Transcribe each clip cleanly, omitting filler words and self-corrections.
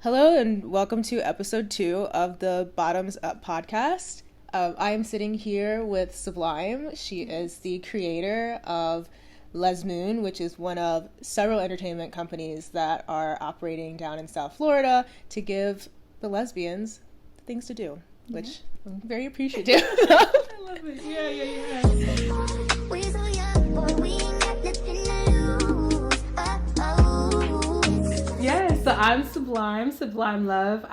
Hello and welcome to episode 2 of the Bottoms Up podcast. I am sitting here with Sublime. She is the creator of LezMoon, which is one of several entertainment companies that are operating down in South Florida to give the lesbians things to do, which I'm very appreciative of. I love it. Yeah. We so young, boy, we ain't got nothing to lose. Oh. Yeah, so I'm Sublime Luv.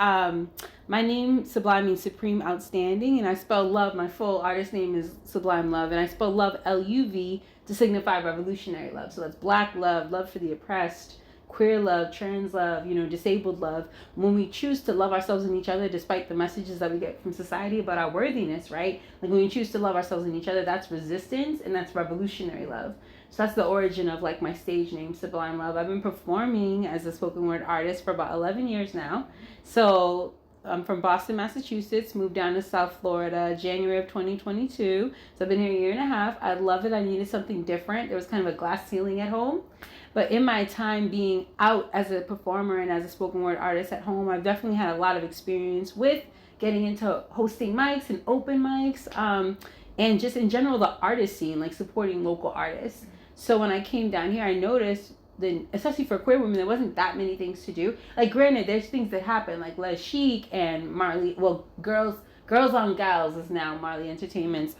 My name, Sublime, means supreme, outstanding, and I spell love. My full artist name is Sublime Luv, and I spell love L-U-V to signify revolutionary love. So that's black love, love for the oppressed, queer love, trans love, disabled love. When we choose to love ourselves and each other despite the messages that we get from society about our worthiness, right? Like when we choose to love ourselves and each other, that's resistance and that's revolutionary love. So that's the origin of like my stage name, Sublime Luv. I've been performing as a spoken word artist for about 11 years now. So I'm from Boston, Massachusetts, moved down to South Florida, January of 2022. So I've been here a year and a half. I love it. I needed something different. There was kind of a glass ceiling at home. But in my time being out as a performer and as a spoken word artist at home, I've definitely had a lot of experience with getting into hosting mics and open mics, and just in general, the artist scene, like supporting local artists. So when I came down here, I noticed then, especially for queer women, there wasn't that many things to do. Like, granted, there's things that happen, like Les Chic and Marley. Well, Girls on Gals is now Marley Entertainment's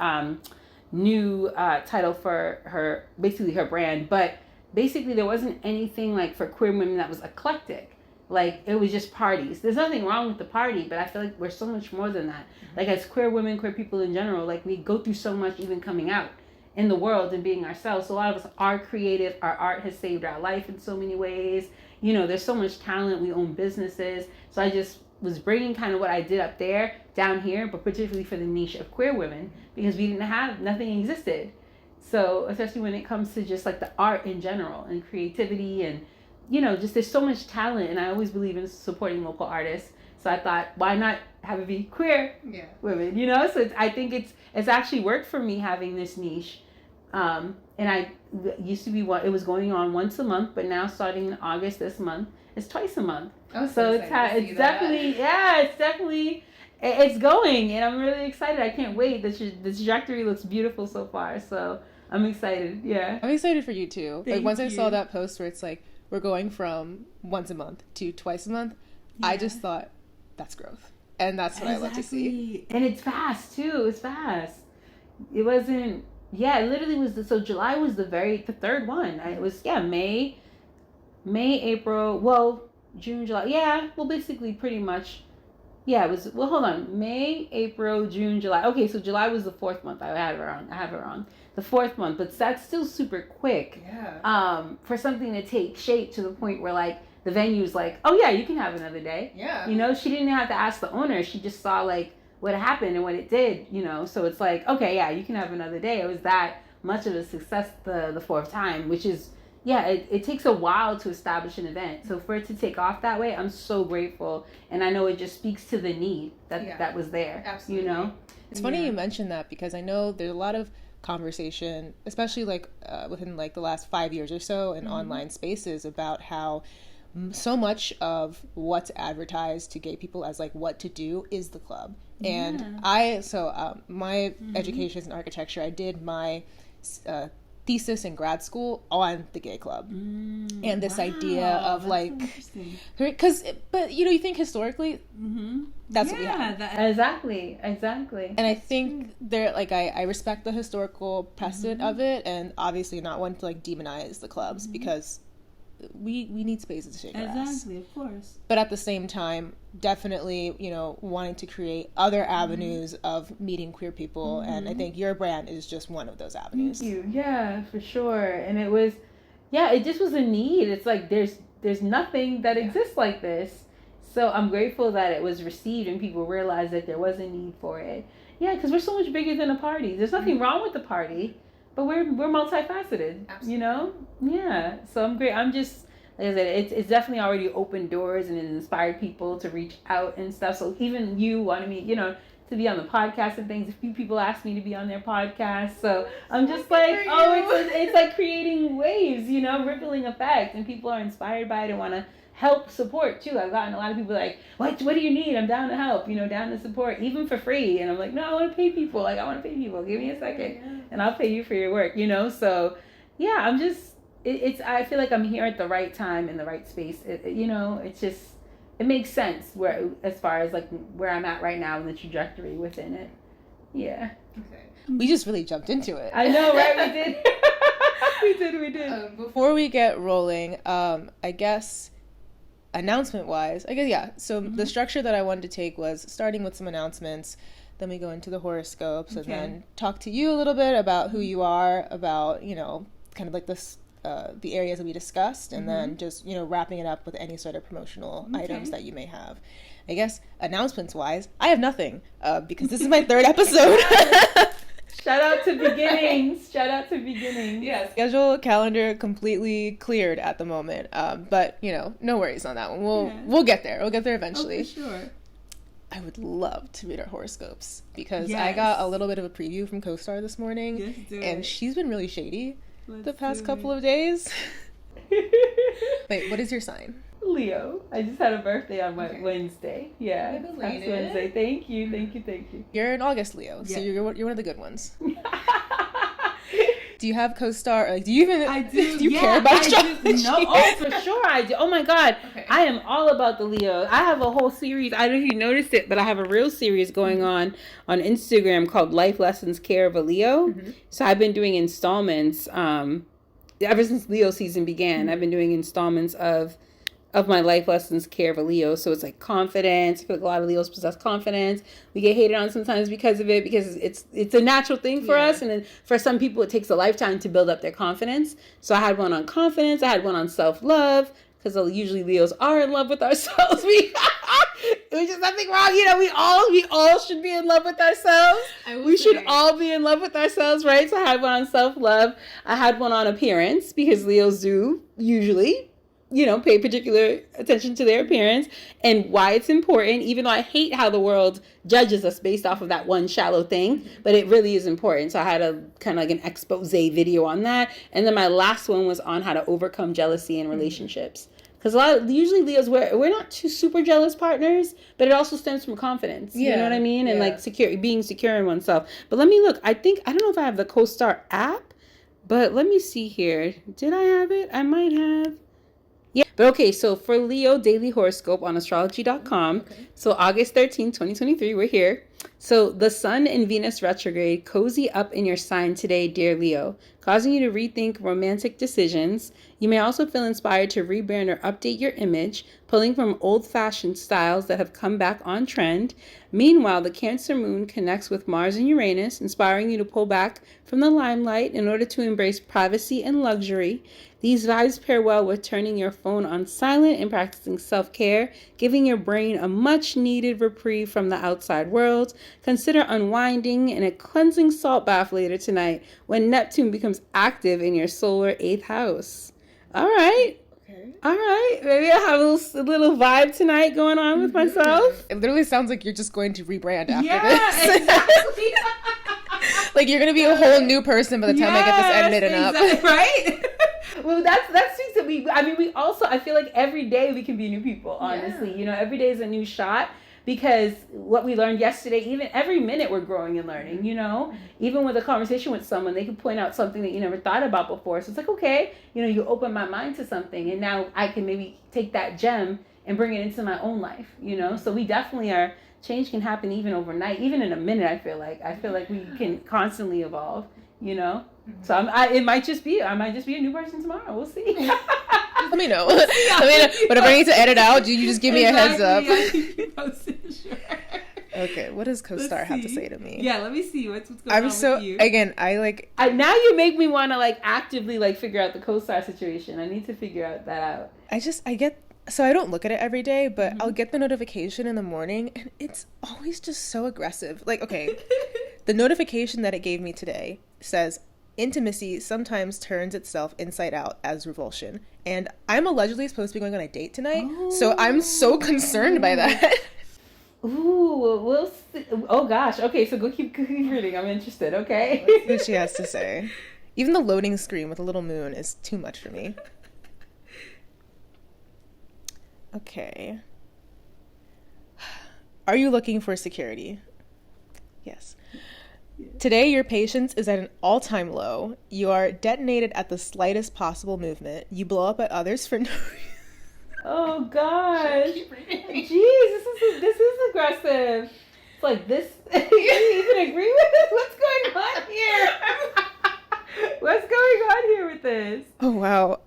new title for her, basically her brand. But basically, there wasn't anything like for queer women that was eclectic. Like, it was just parties. There's nothing wrong with the party, but I feel like we're so much more than that. Like, as queer women, queer people in general, like, we go through so much even coming out in the world and being ourselves. So a lot of us are creative. Our art has saved our life in so many ways. There's so much talent. We own businesses. So I just was bringing kind of what I did up there down here, but particularly for the niche of queer women, because we didn't have, nothing existed. So especially when it comes to just like the art in general and creativity and, just there's so much talent, and I always believe in supporting local artists. So I thought, why not have it be queer women, So I think it's actually worked for me having this niche. And I used to be it was going on once a month, but now starting in August this month, it's twice a month. Oh, so it's definitely it's going, and I'm really excited. I can't wait. The trajectory looks beautiful so far, so I'm excited. Yeah, I'm excited for you too. Thank once I saw you. that post where it's like we're going from once a month to twice a month, I just thought that's growth, and that's what I love to see. And it's fast too. It's fast. It wasn't. Yeah, it literally was. So July was the third one. It was May, April. June, July. Yeah, basically pretty much. Yeah, it was. Hold on. May, April, June, July. Okay, so July was the fourth month. I have it wrong. The fourth month, but that's still super quick. Yeah. For something to take shape to the point where like the venue's like, oh yeah, you can have another day. Yeah. She didn't have to ask the owner. She just saw like what happened and what it did. So it's like, okay, yeah, you can have another day. It was that much of a success the fourth time, which is. Yeah, it takes a while to establish an event. So for it to take off that way, I'm so grateful. And I know it just speaks to the need that was there. Absolutely. It's funny you mentioned that, because I know there's a lot of conversation, especially like within like the last 5 years or so in online spaces, about how so much of what's advertised to gay people as like what to do is the club. And my education is in architecture. I did my thesis in grad school on the gay club, and this idea of like, but you think historically, that's what we have. Exactly. And I think there, like, I respect the historical precedent of it, and obviously not want to like demonize the clubs, because we need spaces to shake our ass. Exactly, of course. But at the same time, definitely, wanting to create other avenues of meeting queer people. And I think your brand is just one of those avenues. Thank you. Yeah, for sure. And it just was a need. It's like, there's nothing that exists like this. So I'm grateful that it was received and people realized that there was a need for it. Yeah, because we're so much bigger than a party. There's nothing wrong with the party. But we're multifaceted, Absolutely. Yeah. So I'm great. I'm just, like I said, it's definitely already opened doors and it inspired people to reach out and stuff. So even you wanted me, to be on the podcast and things. A few people asked me to be on their podcast. So I'm just like, it's like creating waves, rippling effect. And people are inspired by it and want to help support too. I've gotten a lot of people like, what do you need? I'm down to help, down to support, even for free. And I'm like, no, I want to pay people. Like, I want to pay people. Give me a second and I'll pay you for your work, So yeah, I'm just, I feel like I'm here at the right time in the right space. It's just, it makes sense as far as like where I'm at right now in the trajectory within it. Yeah. Okay. We just really jumped into it. I know, right? We did. we did. Before we get rolling, I guess announcement-wise, yeah. So the structure that I wanted to take was starting with some announcements, then we go into the horoscopes, and then talk to you a little bit about who you are, about, kind of like this, the areas that we discussed, and then just, wrapping it up with any sort of promotional items that you may have. I guess announcements-wise, I have nothing, because this is my third episode. Shout out to beginnings. Yeah, schedule calendar completely cleared at the moment. But no worries on that one. We'll get there. We'll get there eventually. Oh, for sure. I would love to read our horoscopes because I got a little bit of a preview from CoStar this morning, and she's been really shady the past couple of days. Wait, what is your sign? Leo. I just had a birthday on Wednesday. Yeah, past Wednesday. Thank you. You're an August Leo, so you're one of the good ones. Do you have CoStar? Like, do you even? I do. Do you care about astrology? No, for sure I do. Oh my God, I am all about the Leo. I have a whole series. I don't know if you noticed it, but I have a real series going on Instagram called Life Lessons Care of a Leo. So I've been doing installments. Ever since Leo season began, I've been doing installments of my life lessons care of a Leo. So it's like confidence. I feel like a lot of Leos possess confidence. We get hated on sometimes because of it, because it's a natural thing for us. And then for some people, it takes a lifetime to build up their confidence. So I had one on confidence. I had one on self-love, because usually Leos are in love with ourselves. There's just nothing wrong. We all should be in love with ourselves. We should all be in love with ourselves, right? So I had one on self-love. I had one on appearance, because Leos do usually pay particular attention to their appearance and why it's important, even though I hate how the world judges us based off of that one shallow thing, but it really is important. So I had a kind of like an expose video on that. And then my last one was on how to overcome jealousy in relationships. Because usually Leos, we're not too super jealous partners, but it also stems from confidence. You know what I mean? And like being secure in oneself. But let me look. I don't know if I have the CoStar app, but let me see here. Did I have it? I might have. Yeah. But okay, so for Leo daily horoscope on astrology.com. So August 13th, 2023, we're here. So the Sun and Venus retrograde cozy up in your sign today, dear Leo, causing you to rethink romantic decisions. You may also feel inspired to rebrand or update your image, pulling from old-fashioned styles that have come back on trend. Meanwhile, the Cancer moon connects with Mars and Uranus, inspiring you to pull back from the limelight in order to embrace privacy and luxury. These vibes pair well with turning your phone on silent and practicing self-care, giving your brain a much-needed reprieve from the outside world. Consider unwinding in a cleansing salt bath later tonight when Neptune becomes active in your solar 8th house. All right. All right. Maybe I have a little vibe tonight going on with myself. It literally sounds like you're just going to rebrand after this. Exactly. Like you're going to be a whole new person by the time I get this edited and up. Right? Well, that speaks to me. I mean, I feel like every day we can be new people, honestly. Every day is a new shot, because what we learned yesterday, even every minute we're growing and learning, Even with a conversation with someone, they could point out something that you never thought about before. So it's like, okay, you open my mind to something, and now I can maybe take that gem and bring it into my own life, So we definitely are. Change can happen even overnight, even in a minute. I feel like we can constantly evolve, So I might just be a new person tomorrow. We'll see. Let me know. Whenever I need to edit out, you just give me a heads up. Sure. Okay, what does CoStar have to say to me? Yeah, let me see what's going on with you. Again, now you make me want to actively figure out the CoStar situation. I need to figure that out. So I don't look at it every day, but I'll get the notification in the morning, and it's always just so aggressive. The notification that it gave me today says, intimacy sometimes turns itself inside out as revulsion. And I'm allegedly supposed to be going on a date tonight, so I'm so concerned by that. Ooh, we'll see. Oh gosh. Okay, so go keep reading. I'm interested, okay? Let's see what she has to say. Even the loading screen with a little moon is too much for me. Okay. Are you looking for security? Yes. Today, your patience is at an all-time low. You are detonated at the slightest possible movement. You blow up at others for no reason. Oh gosh. Jeez, this is aggressive. It's like this. You even agree with this? What's going on here? What's going on here with this? Oh, wow.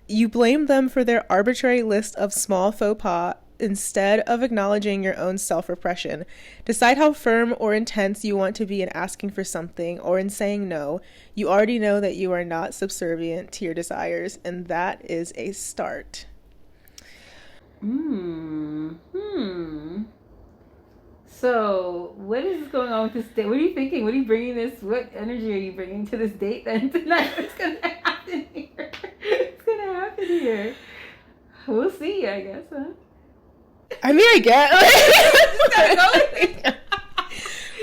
You blame them for their arbitrary list of small faux pas instead of acknowledging your own self-repression. Decide how firm or intense you want to be in asking for something or in saying no. You already know that you are not subservient to your desires, and that is a start. So, what is going on with this date? What are you thinking? What are you bringing this? What energy are you bringing to this date then tonight? What's going to happen here? What's going to happen here? We'll see, I guess, huh? I mean, I get.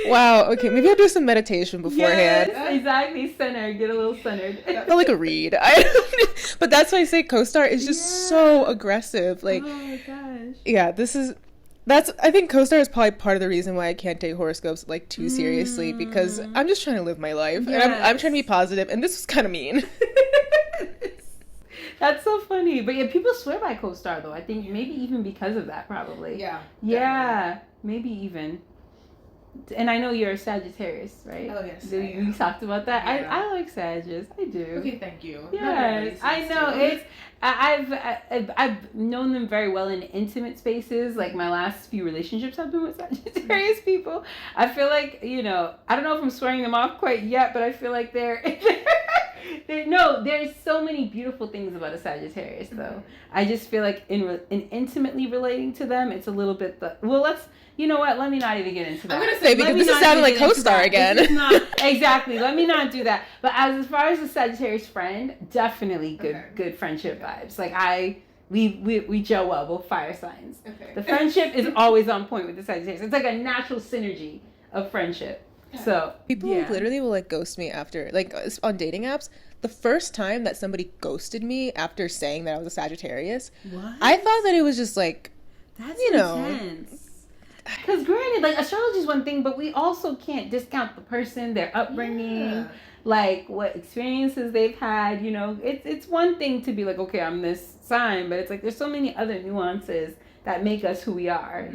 Wow. Okay, maybe I'll do some meditation beforehand. Yes, exactly. Centered. Get a little centered. I feel like a read. But that's why I say co-star is just so aggressive. Like, oh my gosh. Yeah, I think co-star is probably part of the reason why I can't take horoscopes like too seriously, because I'm just trying to live my life. Yes. And I'm trying to be positive, and this was kind of mean. That's so funny. But yeah, people swear by co-star though. I think maybe even because of that, probably. Yeah. Yeah, maybe even. And I know you're a Sagittarius, right? Oh, yes. We talked about that. Yeah. I like Sagittarius. I do. Okay, thank you. Yes, I know. I've known them very well in intimate spaces. Like my last few relationships have been with Sagittarius people. I feel like, I don't know if I'm swearing them off quite yet, but I feel like there's so many beautiful things about a Sagittarius though. I just feel like in intimately relating to them, it's a little bit you know what? Let me not even get into that. I'm going to say, because this is sounding like co-star again. Exactly. Let me not do that. But as far as a Sagittarius friend, definitely good friendship vibes. Like we gel well, both fire signs. Okay. The friendship is always on point with the Sagittarius. It's like a natural synergy of friendship. Okay. So people literally will like ghost me after, like on dating apps. The first time that somebody ghosted me after saying that I was a Sagittarius, I thought that it was just like, that's intense. Because granted, like astrology is one thing, but we also can't discount the person, their upbringing, like what experiences they've had. It's one thing to be like, okay, I'm this sign, but it's like there's so many other nuances that make us who we are.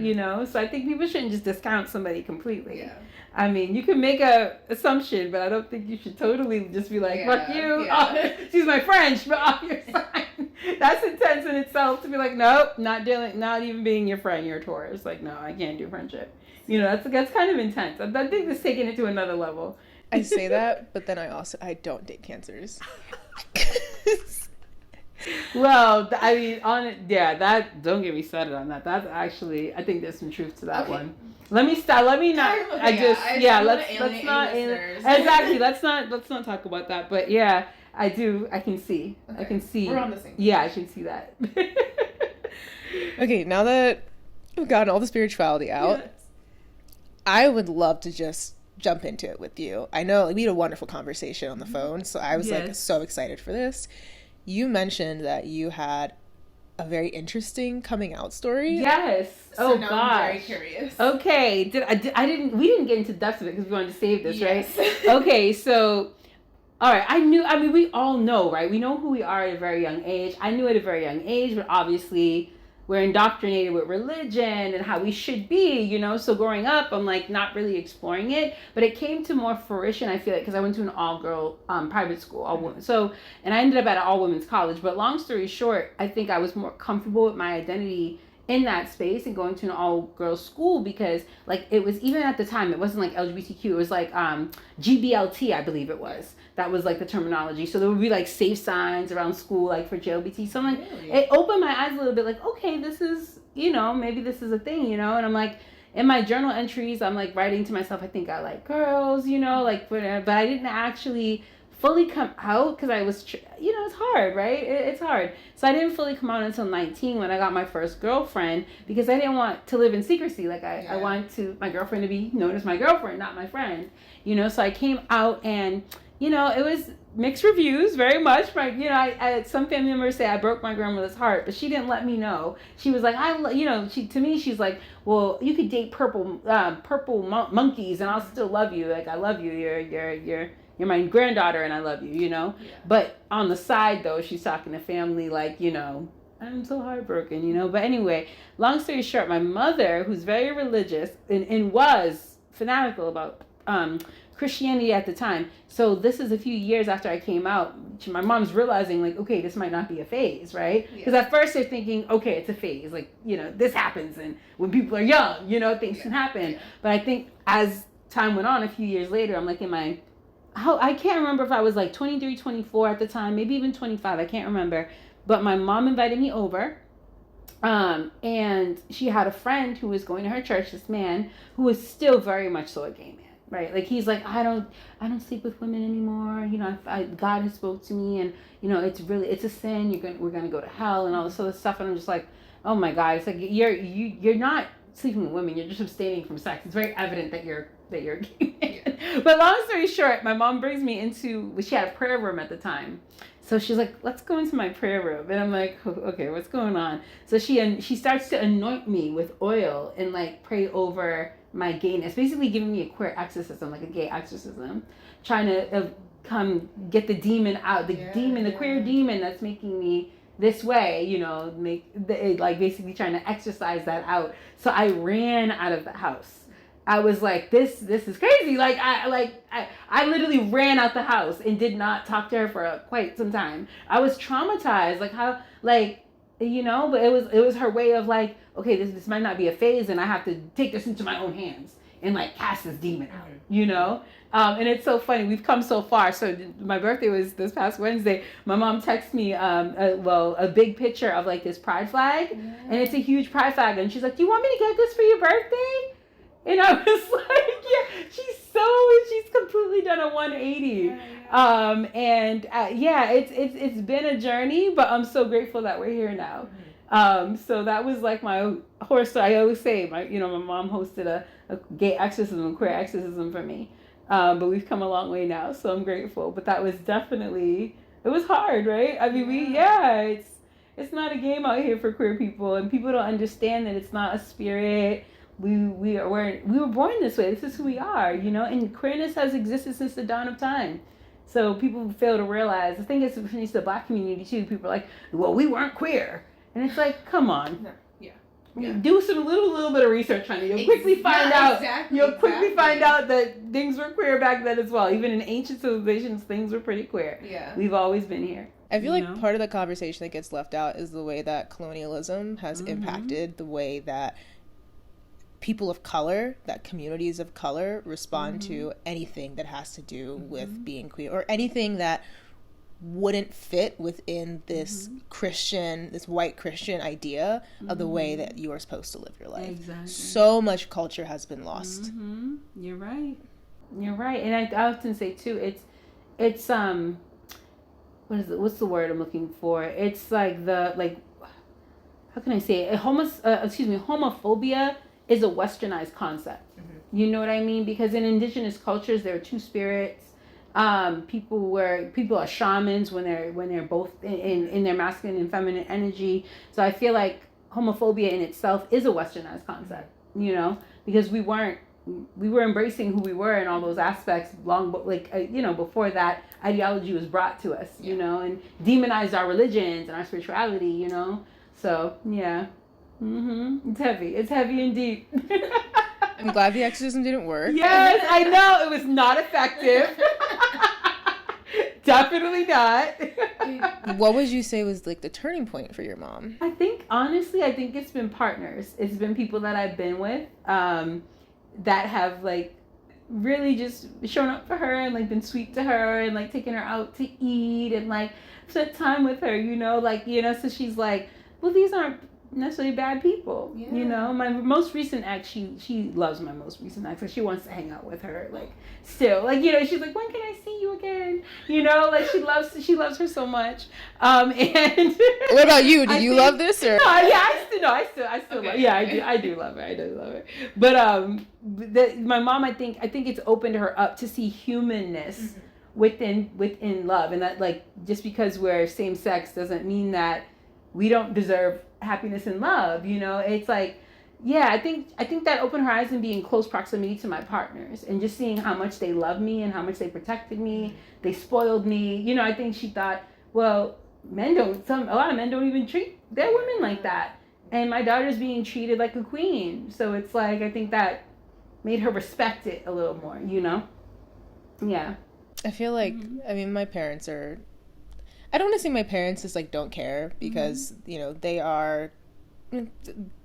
So I think people shouldn't just discount somebody completely. Yeah. I mean, you can make a assumption, but I don't think you should totally just be like, fuck you. Yeah. Oh, she's my friend, but off your sign. That's intense in itself to be like, nope, not even being your friend, you're a Taurus. Like, no, I can't do friendship. That's kind of intense. I think that's taking it to another level. I say that, but then I don't date Cancers. Well, I mean, don't get me started on that. That's actually, I think there's some truth to that one. Let me stop. Let me not. Let's not. Exactly. Let's not talk about that. But yeah, I do. I can see. Okay. I can see. We're on the same page. Yeah, I can see that. Okay, now that we've gotten all the spirituality out, I would love to just jump into it with you. I know we had a wonderful conversation on the phone, so I was like so excited for this. You mentioned that you had a very interesting coming out story. Yes. So now I'm very curious. Okay. We didn't get into depths of it because we wanted to save this, right? Okay, so all right, we all know, right? We know who we are at a very young age. I knew at a very young age, but obviously we're indoctrinated with religion and how we should be, So growing up, I'm like not really exploring it, but it came to more fruition, I feel like, because I went to an all-girl private school, all women. So, and I ended up at an all-women's college. But long story short, I think I was more comfortable with my identity in that space and going to an all-girls school because, like, it was, even at the time, it wasn't like LGBTQ. It was like GBLT, I believe it was. That was like the terminology. So there would be like safe signs around school, like for GLBT. So I'm like, it opened my eyes a little bit, like, okay, this is, maybe this is a thing, And I'm like, in my journal entries, I'm like writing to myself, I think I like girls, like whatever. But I didn't actually fully come out because I was, it's hard, right? It's hard. So I didn't fully come out until 19 when I got my first girlfriend because I didn't want to live in secrecy. Like I wanted my girlfriend to be known as my girlfriend, not my friend, So I came out and it was mixed reviews very much. I some family members say I broke my grandmother's heart, but she didn't let me know. She was like, she's like, well, you could date purple monkeys and I'll still love you. Like, I love you. You're my granddaughter and I love you, Yeah. But on the side though, she's talking to family like, I'm so heartbroken, But anyway, long story short, my mother, who's very religious and was fanatical about Christianity at the time. So this is a few years after I came out. My mom's realizing like, okay, this might not be a phase, right? Because at first they're thinking, okay, it's a phase. Like, this happens. And when people are young, things can happen. But I think as time went on, a few years later, I'm like I can't remember if I was like 23, 24 at the time, maybe even 25. I can't remember. But my mom invited me over. And she had a friend who was going to her church, this man who was still very much so a gay man. Right, like he's like, I don't sleep with women anymore. God has spoke to me, and it's a sin. We're gonna go to hell and all this other stuff. And I'm just like, oh my God, it's like you're not sleeping with women. You're just abstaining from sex. It's very evident that you're a gay man. But long story short, my mom brings me into. She had a prayer room at the time, so she's like, let's go into my prayer room, and I'm like, okay, what's going on? So she starts to anoint me with oil and like pray over my gayness, basically giving me a queer exorcism, like a gay exorcism, trying to come get the demon out, the queer demon that's making me this way, basically trying to exorcise that out. So I ran out of the house. I was like, this is crazy. Like I literally ran out the house and did not talk to her for quite some time. I was traumatized, but it was her way of like, okay, this might not be a phase, and I have to take this into my own hands and like cast this demon out, And it's so funny. We've come so far. So my birthday was this past Wednesday. My mom texted me a big picture of like this pride flag, and it's a huge pride flag, and she's like, do you want me to get this for your birthday? And I was like, yeah, she's completely done a 180. It's been a journey, but I'm so grateful that we're here now. So that was like my horror story. I always say my mom hosted a gay exorcism, queer exorcism for me. But we've come a long way now, so I'm grateful. But that was definitely, it was hard, right? I mean, it's not a game out here for queer people, and people don't understand that it's not a spirit. We were born this way. This is who we are, and queerness has existed since the dawn of time. So people fail to realize. I think it's the Black community too. People are like, well, we weren't queer. And it's like, come on. Yeah. Do some little bit of research on it. You'll quickly find out. Quickly find out that things were queer back then as well. Even in ancient civilizations, things were pretty queer. Yeah. We've always been here. I feel like part of the conversation that gets left out is the way that colonialism has impacted the way that people of color, that communities of color respond to anything that has to do with being queer, or anything that wouldn't fit within this this white Christian idea of the way that you are supposed to live your life. Exactly. So much culture has been lost. You're right. And I often say too, it's what's the word I'm looking for? It's like how can I say it? Homophobia is a westernized concept. You know what I mean? Because in indigenous cultures, there are two spirits. People are shamans when they're both in their masculine and feminine energy. So I feel like homophobia in itself is a westernized concept, because we were embracing who we were in all those aspects before that ideology was brought to us, and demonized our religions and our spirituality, So yeah. It's heavy and deep. I'm glad the exorcism didn't work. Yes, I know. It was not effective. Definitely not. What would you say was like the turning point for your mom? I think it's been partners. It's been people that I've been with that have like really just shown up for her and like been sweet to her and like taken her out to eat and like spent time with her, so she's like, well, these aren't necessarily bad people. My most recent ex, she loves my most recent ex, like she wants to hang out with her still, she's like, when can I see you again, she loves her so much. And what about you? Do you love this or? I still okay. I do love her. But my mom, I think it's opened her up to see humanness within love, and that like just because we're same sex doesn't mean that we don't deserve happiness and love. You know, it's like, yeah, I think that opened her eyes and being in close proximity to my partners and just seeing how much they love me and how much they protected me, they spoiled me. You know, I think she thought, well, a lot of men don't even treat their women like that. And my daughter's being treated like a queen. So it's like, I think that made her respect it a little more, you know? Yeah. I feel like, I mean, my parents are, I don't want to say my parents just like don't care because, you know, they're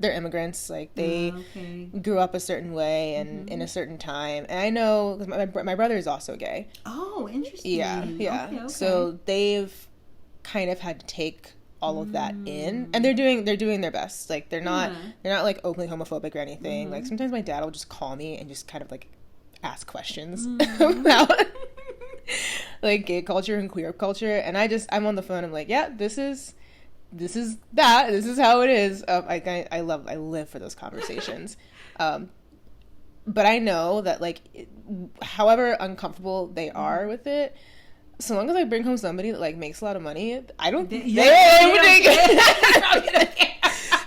immigrants. Like they grew up a certain way and in a certain time. And I know, 'cause my brother is also gay. Oh, interesting. Yeah. Okay. So they've kind of had to take all of that in, and they're doing their best. Like they're not like openly homophobic or anything. Like sometimes my dad will just call me and just kind of like ask questions about like gay culture and queer culture, and I'm on the phone. I'm like, yeah, this is how it is. I live for those conversations. But I know that like however uncomfortable they are with it, so long as I bring home somebody that like makes a lot of money, I don't think it's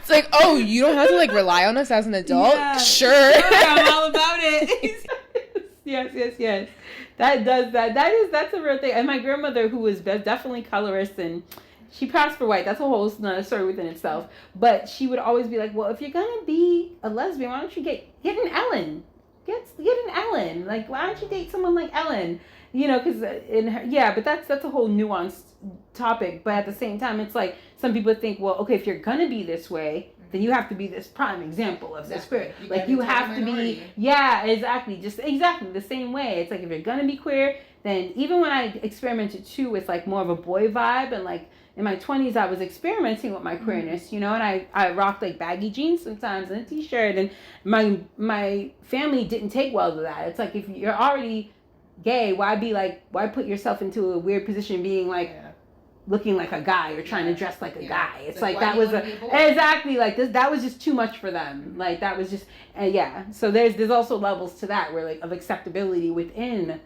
like, oh, you don't have to like rely on us as an adult. Yeah, sure, I'm all about it. yes. That's a real thing. And my grandmother, who was definitely colorist, and she passed for white. That's a whole another story within itself. But she would always be like, well, if you're gonna be a lesbian, why don't you get an Ellen? Get an Ellen. Like, why don't you date someone like Ellen? You know, because but that's a whole nuanced topic. But at the same time, it's like some people think, well, okay, if you're gonna be this way, then you have to be this prime example of this spirit. Like you have to be, just exactly the same way. It's like if you're gonna be queer, then even when I experimented too with like more of a boy vibe, and like in my 20s I was experimenting with my queerness, you know, and I rocked like baggy jeans sometimes and a t-shirt, and my family didn't take well to that. It's like if you're already gay, why put yourself into a weird position being like looking like a guy or trying to dress like a guy? It's like that was exactly like this. That was just too much for them. Like that was just So there's also levels to that where like of acceptability within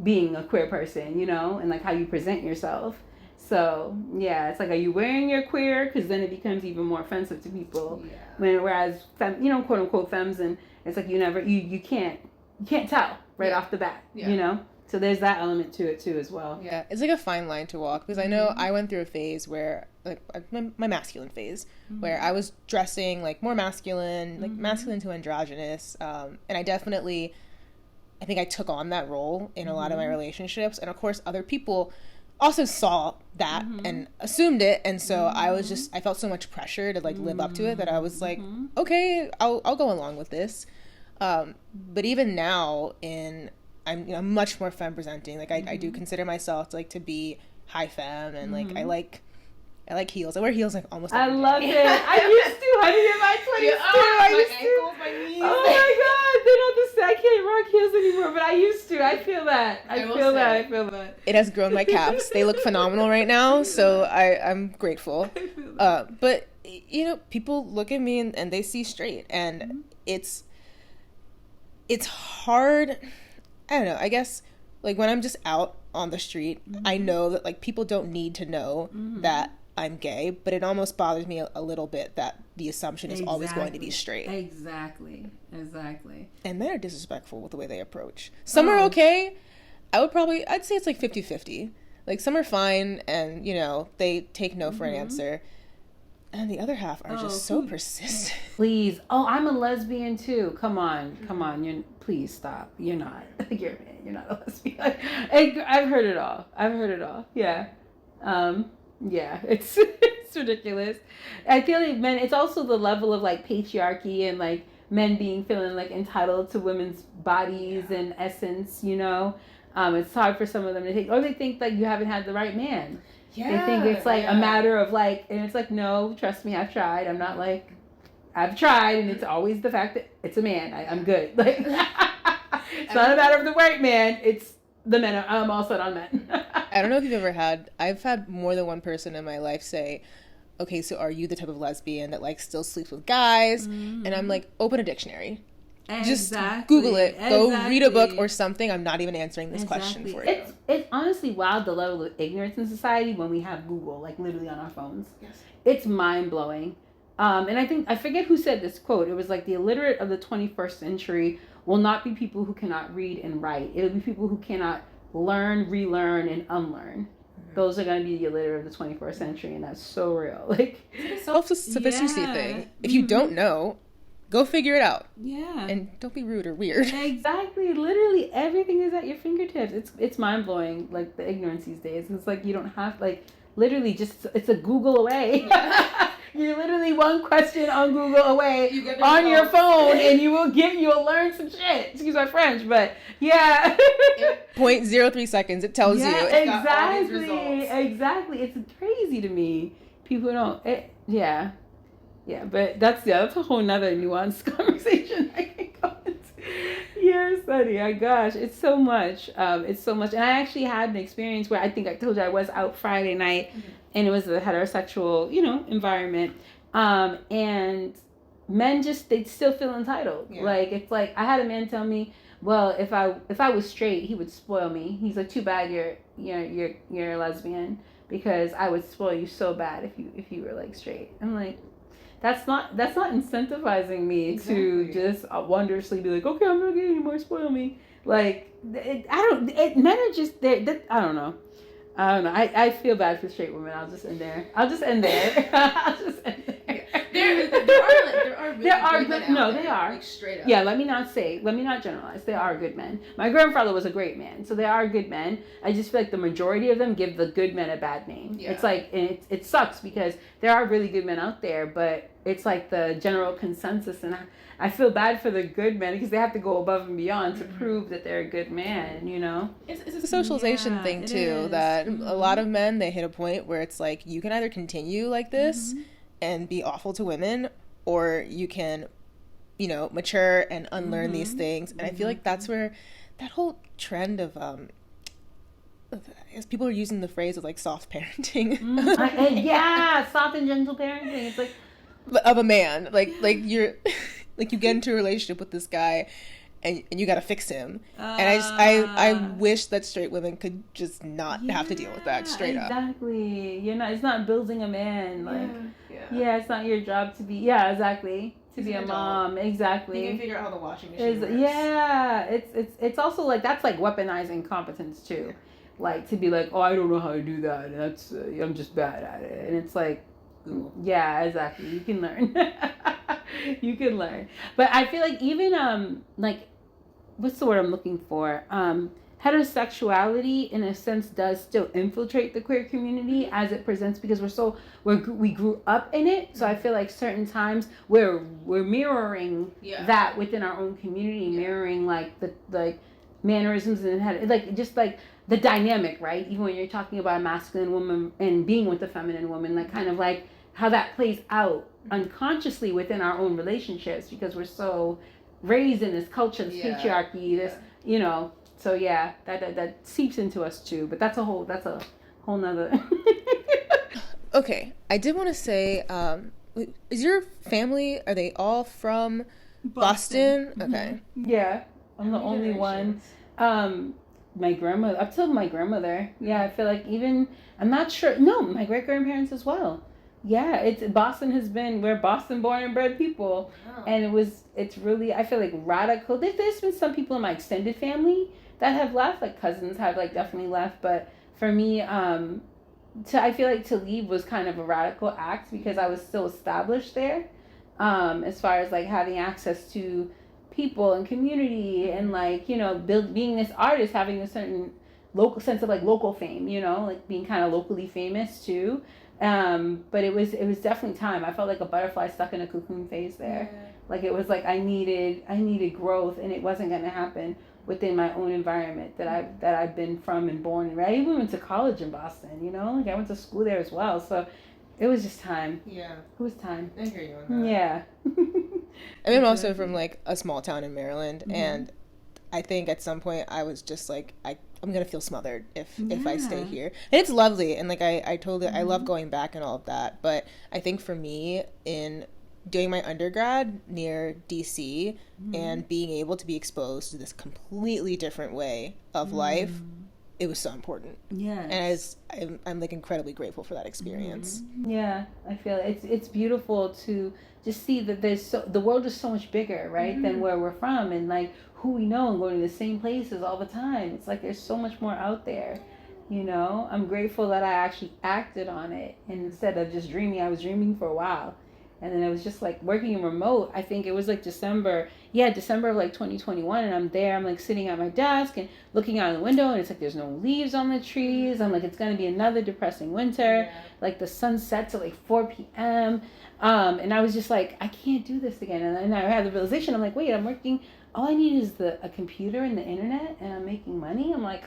being a queer person, you know, and like how you present yourself. So it's like, are you wearing your queer? Because then it becomes even more offensive to people. Whereas quote unquote femmes, and it's like you can't tell right off the bat, you know. So there's that element to it too as well. Yeah, it's like a fine line to walk, because I know I went through a phase where like my masculine phase where I was dressing like more masculine, like masculine to androgynous, and I think I took on that role in a lot of my relationships, and of course other people also saw that and assumed it, and so I felt so much pressure to like live up to it that I was like, okay, I'll go along with this. But even now I'm much more femme presenting. Like I do consider myself to be high femme, and like I like heels. I wear heels like almost every day. I love it. I used to. I did in my 20s too. My ankles, my knees. Oh my god, they're not the same. I can't rock heels anymore, but I used to. I feel that. I feel that. It has grown my calves. They look phenomenal right now, so I'm grateful. But you know, people look at me and they see straight, and it's hard. I don't know. I guess like when I'm just out on the street, I know that like people don't need to know that I'm gay, but it almost bothers me a little bit that the assumption is always going to be straight. Exactly. And men are disrespectful with the way they approach. Some are okay. I'd say it's like 50-50. Like some are fine, and you know, they take no for an answer. And the other half are just so persistent. Please. Oh, I'm a lesbian too. Come on. Please stop. You're not. You're not a lesbian. I've heard it all. Yeah. It's ridiculous. I feel like men, it's also the level of like patriarchy and like men feeling like entitled to women's bodies and essence, you know. It's hard for some of them to take, or they think like you haven't had the right man. They think it's like a matter of like, and it's like, no, trust me, I've tried. I'm not like, I've tried, and it's always the fact that it's a man. I'm good. Like, it's not a matter of the right man. It's the men. I'm all set on men. I don't know if you've ever I've had more than one person in my life say, okay, so are you the type of lesbian that like still sleeps with guys? And I'm like, open a dictionary. Just Exactly. Google it. Go read a book Exactly. or something. I'm not even answering this question for you. It's honestly wild, the level of ignorance in society when we have Google, like literally on our phones. Yes. It's mind blowing. And I forget who said this quote. It was like, the illiterate of the 21st century will not be people who cannot read and write. It'll be people who cannot learn, relearn, and unlearn. Those are going to be the illiterate of the 21st century, and that's so real. Like, It's a self-sufficiency Yeah. thing. If you don't know, go figure it out. yeah. And don't be rude or weird. Exactly. Literally everything is at your fingertips. It's mind blowing, like the ignorance these days. It's like you don't have, like, literally just, it's a Google away. You're literally one question on Google away on your phone, and you'll learn some shit. Excuse my French, but yeah. 0.03 seconds, it tells you. It's got all these results. Exactly. It's crazy to me. People don't. Yeah, but that's a whole nother nuanced conversation I can go into. Yes, honey. My gosh, it's so much. It's so much. And I actually had an experience where I think I told you I was out Friday night, and it was a heterosexual, environment. And men they'd still feel entitled. Yeah. Like, it's like, I had a man tell me, well, if I was straight, he would spoil me. He's like, too bad you're a lesbian, because I would spoil you so bad if you were like straight. I'm like, that's not incentivizing me to just wondrously be like, okay, I'm not gay anymore, spoil me. Like, men are just I don't know. I feel bad for straight women. I'll just end there. There are good. No, they are. Like, straight up. Yeah, let me not generalize. There are good men. My grandfather was a great man, so there are good men. I just feel like the majority of them give the good men a bad name. Yeah. It's like, it sucks, because there are really good men out there, but it's like the general consensus, and I feel bad for the good men, because they have to go above and beyond to prove that they're a good man, It's a socialization thing, it too, is. that a lot of men, they hit a point where it's like, you can either continue like this and be awful to women, or you can, mature and unlearn these things. And I feel like that's where that whole trend of, I guess people are using the phrase of, like, soft parenting. Soft and gentle parenting. It's like, of a man. Like you're, like, you get into a relationship with this guy, and you gotta fix him. And I wish that straight women could just not have to deal with that straight up. Exactly. It's not building a man. Like, it's not your job to be, exactly. To be a mom. Exactly. You can figure out how the washing machine works. Yeah. It's also like, that's like weaponizing competence too. Like, to be like, oh, I don't know how to do that. That's, I'm just bad at it. And it's like, yeah, exactly. You can learn. You can learn. But I feel like even, like, what's the word I'm looking for? Heterosexuality, in a sense, does still infiltrate the queer community as it presents, because we grew up in it. So I feel like certain times we're mirroring that within our own community, mirroring like the mannerisms and like just like the dynamic, right? Even when you're talking about a masculine woman and being with a feminine woman, like kind of like how that plays out unconsciously within our own relationships, because we're so raised in this culture, this patriarchy, this, so that seeps into us too. But that's a whole nother. Okay, I did want to say, is your family, are they all from Boston? Okay. Yeah, I'm the only one. My grandmother, up till my grandmother. Yeah, I feel like even, I'm not sure. No, my great grandparents as well. Yeah, Boston has been, we're Boston born and bred people. Oh. And it's really, I feel like radical. There's been some people in my extended family that have left, like cousins have like definitely left. But for me, I feel like to leave was kind of a radical act, because I was still established there, as far as like having access to people and community, and like, being this artist, having a certain local sense of like local fame, like being kind of locally famous too. But it was definitely time. I felt like a butterfly stuck in a cocoon phase there. Yeah. Like it was like I needed growth, and it wasn't going to happen within my own environment that I've been from and born in. Right? I even went to college in Boston. Like I went to school there as well. So it was just time. Yeah, it was time. I hear you on that. Yeah. I'm also from like a small town in Maryland, and I think at some point I was just like I'm gonna feel smothered if I stay here. And it's lovely, and like I told you, I love going back and all of that. But I think for me, in doing my undergrad near DC and being able to be exposed to this completely different way of life, it was so important. Yes. And I'm like incredibly grateful for that experience. Yeah, I feel it's beautiful to just see that the world is so much bigger, right, than where we're from, and like who we know, and going to the same places all the time. It's like there's so much more out there. You know, I'm grateful that I actually acted on it, and instead of just dreaming, I was dreaming for a while. And then it was just like working in remote. I think it was like December of like 2021. And I'm there, I'm like sitting at my desk and looking out the window, and it's like there's no leaves on the trees. I'm like, it's going to be another depressing winter. Yeah. Like the sun sets at like 4 p.m. And I was just like, I can't do this again. And then I had the realization, I'm like, wait, I'm working. All I need is a computer and the internet, and I'm making money. I'm like,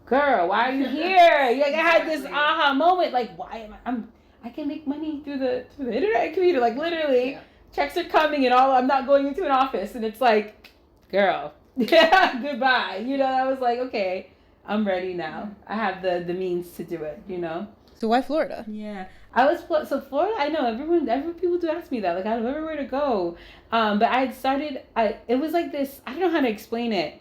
girl, why are you here? Like, I had this aha moment. Like, why am I can make money through the internet and computer. Like, literally, checks are coming and all. I'm not going into an office. And it's like, girl, yeah, goodbye. You know, I was like, okay, I'm ready now. I have the means to do it, you know. So why Florida? Yeah. So Florida, I know everyone people do ask me that. Like, I have everywhere to go. But I had started, it was like this, I don't know how to explain it.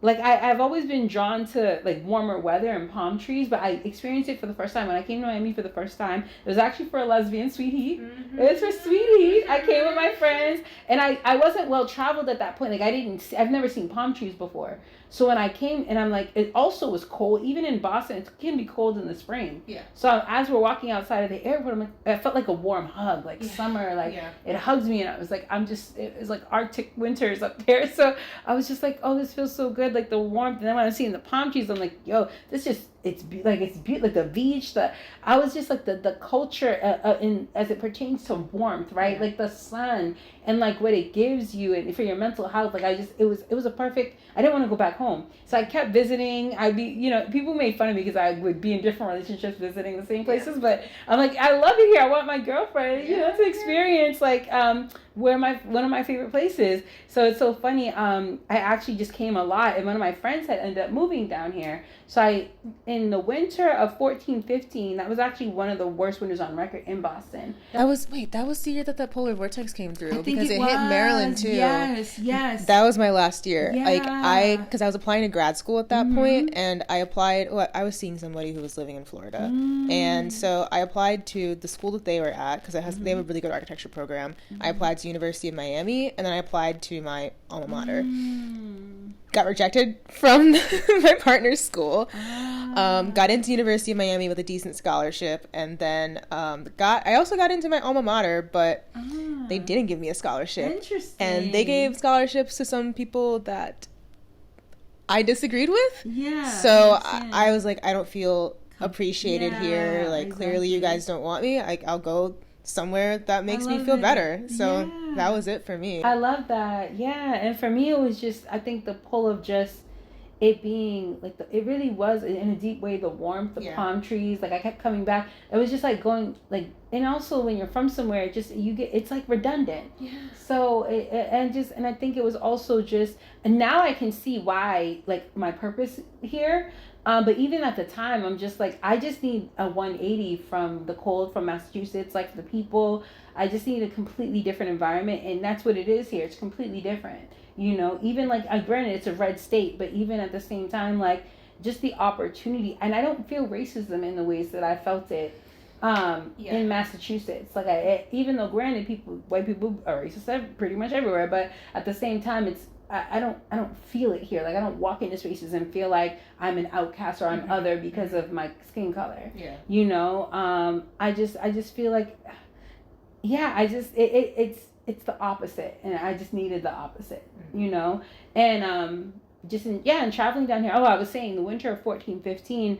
Like, I've always been drawn to, like, warmer weather and palm trees, but I experienced it for the first time. When I came to Miami for the first time, it was actually for a lesbian Sweet Heat. It was for Sweet Heat. I came with my friends, and I wasn't well-traveled at that point. Like, I've never seen palm trees before. So when I came, and I'm like, it also was cold. Even in Boston, it can be cold in the spring. Yeah. So as we're walking outside of the airport, I'm like, I felt like a warm hug, like summer, like it hugs me, and I was like, it was like Arctic winters up there. So I was just like, oh, this feels so good, like the warmth. And then when I'm seeing the palm trees, I'm like, yo, this just, it's beautiful, like the beach. I was just like the culture in as it pertains to warmth, right? Like the sun and like what it gives you, and for your mental health. Like it was a perfect. I didn't want to go back home, so I kept visiting. People made fun of me because I would be in different relationships visiting the same places, but I'm like, I love it here. I want my girlfriend, to experience like one of my favorite places. So it's so funny. I actually just came a lot, and one of my friends had ended up moving down here. So in the winter of 14-15, that was actually one of the worst winters on record in Boston. That was the year that polar vortex came through, because it hit Maryland too. Yes. That was my last year. Yeah. Because I was applying to grad school at that point, and I applied. Well, I was seeing somebody who was living in Florida, and so I applied to the school that they were at, because they have a really good architecture program. I applied to University of Miami, and then I applied to my alma mater. Got rejected from my partner's school. Got into University of Miami with a decent scholarship, and then I also got into my alma mater, but they didn't give me a scholarship. Interesting. And they gave scholarships to some people that I disagreed with. Yeah. So I was like, I don't feel appreciated here. Like, clearly you guys don't want me. I'll go somewhere that makes me feel better. So that was it for me. I love that. Yeah. And for me, it was just, I think the pull of just it being like it really was in a deep way, the warmth, the palm trees. Like, I kept coming back. It was just like going like, and also when you're from somewhere, it's like redundant. Yeah. So and I think it was also just, and now I can see why, like, my purpose here. But even at the time, I'm just like, I just need a 180 from the cold, from Massachusetts, like the people. I just need a completely different environment, and that's what it is here. It's completely different, even like, granted, it's a red state, but even at the same time, like, just the opportunity. And I don't feel racism in the ways that I felt it in Massachusetts. Like, even though, granted, white people are racist pretty much everywhere, but at the same time, it's, I don't feel it here. Like, I don't walk into spaces and feel like I'm an outcast or I'm other because of my skin color. Yeah. I just feel like, it's the opposite, and I just needed the opposite, and and traveling down here. Oh, I was saying the winter of 14-15,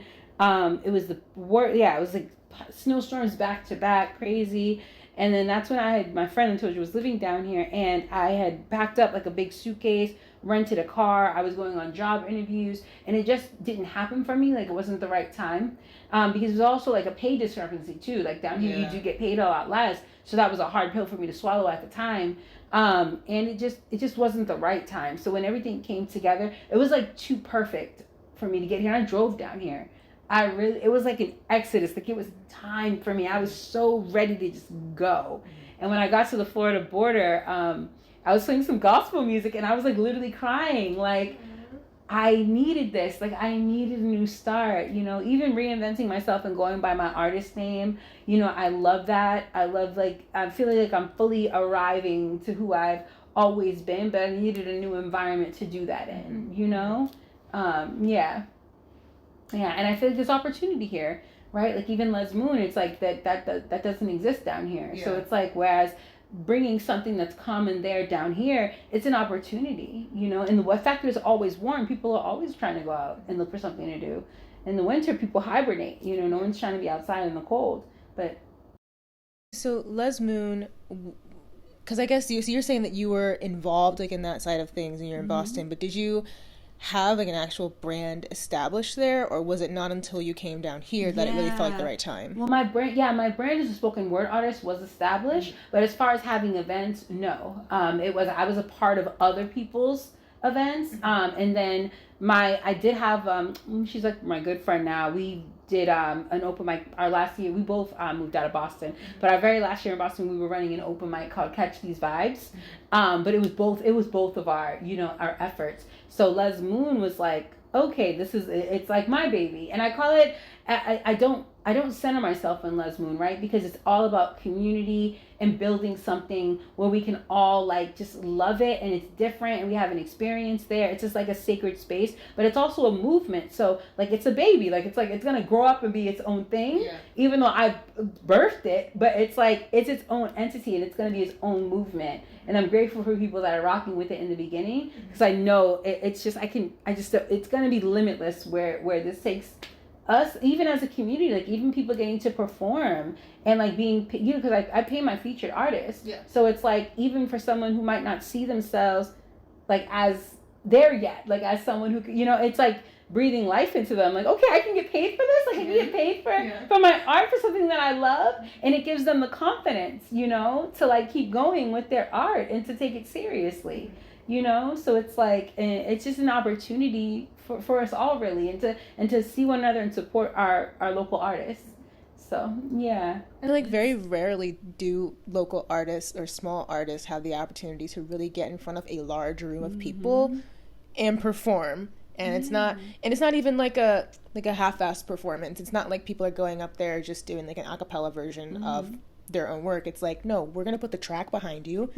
it was the worst. Yeah, it was like snowstorms back to back, crazy. And then that's when I had my friend I told you was living down here, and I had packed up like a big suitcase, rented a car. I was going on job interviews, and it just didn't happen for me. Like, it wasn't the right time, because it was also like a pay discrepancy too. Like, down here you do get paid a lot less, so that was a hard pill for me to swallow at the time. And it just wasn't the right time. So when everything came together, it was like too perfect for me to get here. And I drove down here. It was like an exodus. Like, it was time for me. I was so ready to just go. And when I got to the Florida border, I was playing some gospel music and I was like literally crying. Like, I needed this. Like, I needed a new start, you know, even reinventing myself and going by my artist name. You know, I love that. I love, like, I'm feeling like I'm fully arriving to who I've always been, but I needed a new environment to do that in, you know? Yeah. And I feel like there's opportunity here, right? Like, even LezMoon, it's like that doesn't exist down here. Yeah. So it's like, whereas bringing something that's common there down here, it's an opportunity, you know. And the fact that it's always warm, people are always trying to go out and look for something to do. In the winter, people hibernate, you know, no one's trying to be outside in the cold. But so LezMoon, because I guess you're saying that you were involved like in that side of things and you're in Boston, but did you have like an actual brand established there, or was it not until you came down here that it really felt like the right time? Well, my brand as a spoken word artist was established, but as far as having events, no. I was a part of other people's events, and then I did have she's like my good friend now. We did an open mic our last year. We both moved out of Boston, but our very last year in Boston, we were running an open mic called Catch These Vibes. But it was both of our, you know, our efforts. So LezMoon was like, okay, it's like my baby, and I call it. I don't center myself in LezMoon, right? Because it's all about community and building something where we can all like just love it, and it's different, and we have an experience there. It's just like a sacred space, but it's also a movement. So like it's a baby, like it's gonna grow up and be its own thing, even though I birthed it. But it's like it's its own entity, and it's gonna be its own movement. And I'm grateful for people that are rocking with it in the beginning, because I know it's gonna be limitless where this takes us, even as a community, like even people getting to perform and like being, you know, because I pay my featured artists. So it's like, even for someone who might not see themselves like as there yet, like as someone who, you know, it's like breathing life into them. Like, okay, I can get paid for this. Like, I can get paid for my art, for something that I love. And it gives them the confidence, you know, to like keep going with their art and to take it seriously, you know? So it's like, it's just an opportunity for us all, really, and to see one another and support our local artists. So yeah, and like very rarely do local artists or small artists have the opportunity to really get in front of a large room of people and perform. And it's not even like a half-assed performance. It's not like people are going up there just doing like an a cappella version of their own work. It's like, no, we're gonna put the track behind you.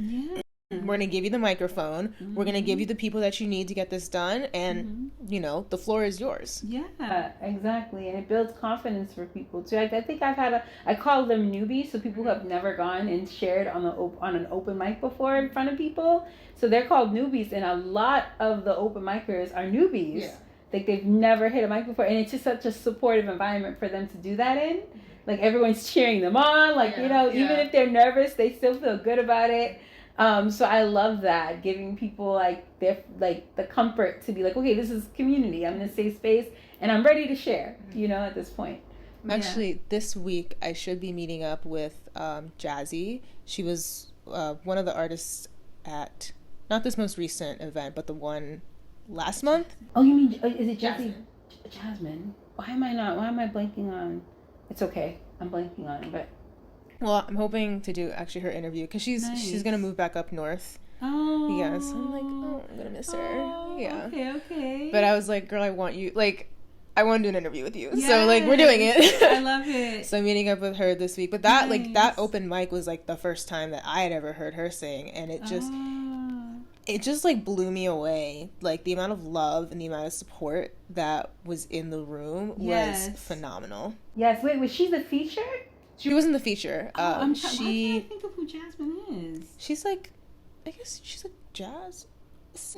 We're going to give you the microphone. We're going to give you the people that you need to get this done. And, you know, the floor is yours. Yeah, exactly. And it builds confidence for people, too. I think I call them newbies. So people who have never gone and shared on an open mic before in front of people. So they're called newbies. And a lot of the open micers are newbies. Yeah. Like they've never hit a mic before. And it's just such a supportive environment for them to do that in. Like everyone's cheering them on. Like, you know, even if they're nervous, they still feel good about it. So I love that, giving people like the comfort to be like, okay, this is community. I'm in a safe space and I'm ready to share, you know, at this point. Actually, this week I should be meeting up with Jazzy. She was one of the artists at not this most recent event, but the one last month. Oh, you mean, is it Jazzy? Jasmine. Why am I blanking on? It's okay. I'm blanking on it, but. Well, I'm hoping to do actually her interview because she's gonna move back up north. Oh. Yeah, so I'm like, oh, I'm gonna miss her. Oh, yeah. Okay. But I was like, girl, I want to do an interview with you. Yes. So like, we're doing it. I love it. So I'm meeting up with her this week. But that that open mic was like the first time that I had ever heard her sing, and it just like blew me away. Like the amount of love and the amount of support that was in the room was phenomenal. Yes. Wait, was she the feature? She wasn't the feature. Why can't I think of who Jasmine is? She's like, I guess she's like jazz.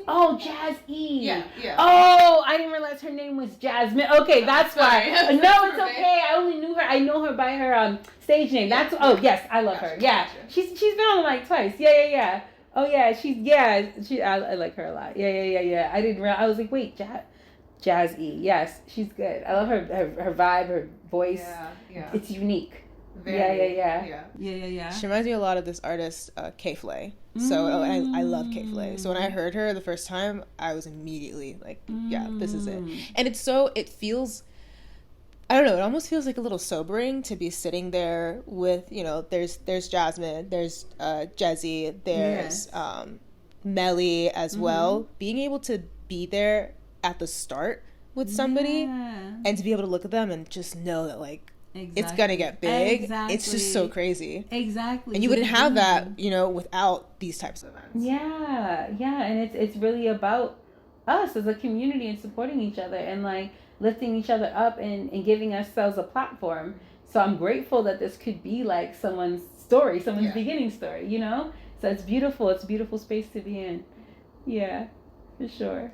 Oh, Jazz E. Yeah. Oh, I didn't realize her name was Jasmine. Okay, that's why. No, it's okay. I only knew her. I know her by her stage name. That's yes, I love her. Yeah, she's been on the mic twice. Yeah. Oh yeah, I like her a lot. Yeah. I didn't realize. I was like, wait, Jazz E. Yes, she's good. I love her vibe, her voice. Yeah. It's unique. Yeah. She reminds me a lot of this artist, K-Flay. So I love K-Flay. So when I heard her the first time, I was immediately like, yeah, this is it. And it feels I don't know, it almost feels like a little sobering to be sitting there with, there's Jasmine, there's Jezzy, there's Melly as well. Being able to be there at the start with somebody and to be able to look at them and just know that, like, it's gonna get big. It's just so crazy. Exactly. And you wouldn't have that, without these types of events. Yeah, and it's really about us as a community and supporting each other and, like, lifting each other up and giving ourselves a platform. So I'm grateful that this could be like someone's story, someone's beginning story, So it's beautiful. It's a beautiful space to be in. Yeah, for sure.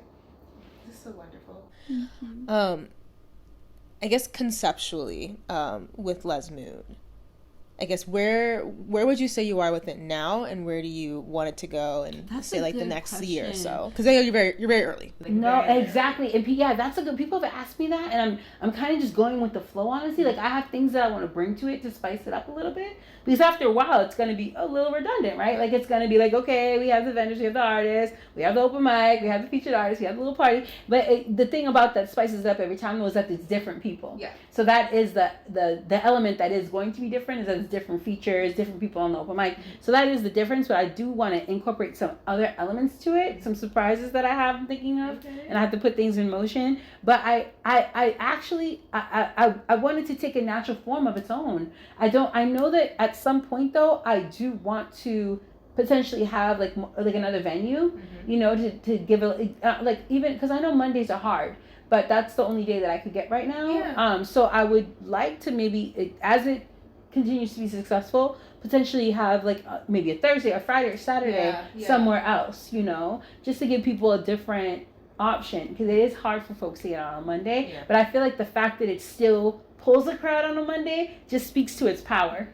This is so wonderful. I guess conceptually, with LezMoon, I guess where would you say you are with it now, and where do you want it to go, and say like the next year or so? Because I know you're very early. No, exactly, and that's a good. People have asked me that, and I'm kind of just going with the flow, honestly. Like, I have things that I want to bring to it to spice it up a little bit, because after a while it's going to be a little redundant, right? Like, it's going to be like, okay, we have the vendors, we have the artists, we have the open mic, we have the featured artists, we have the little party. But the thing about that spices it up every time was that it's different people. Yeah. So that is the element that is going to be different, is that it's different features, different people on the open mic. So that is the difference, but I do want to incorporate some other elements to it, some surprises that I have thinking of, and I have to put things in motion. But I actually wanted to take a natural form of its own. I know that at some point though, I do want to potentially have like another venue, to give it like, even because I know Mondays are hard, but that's the only day that I could get right now. Yeah. So I would like to maybe, as it continues to be successful, potentially have like maybe a Thursday or Friday or Saturday somewhere else, just to give people a different option, because it is hard for folks to get out on Monday. Yeah. But I feel like the fact that it still pulls the crowd on a Monday just speaks to its power,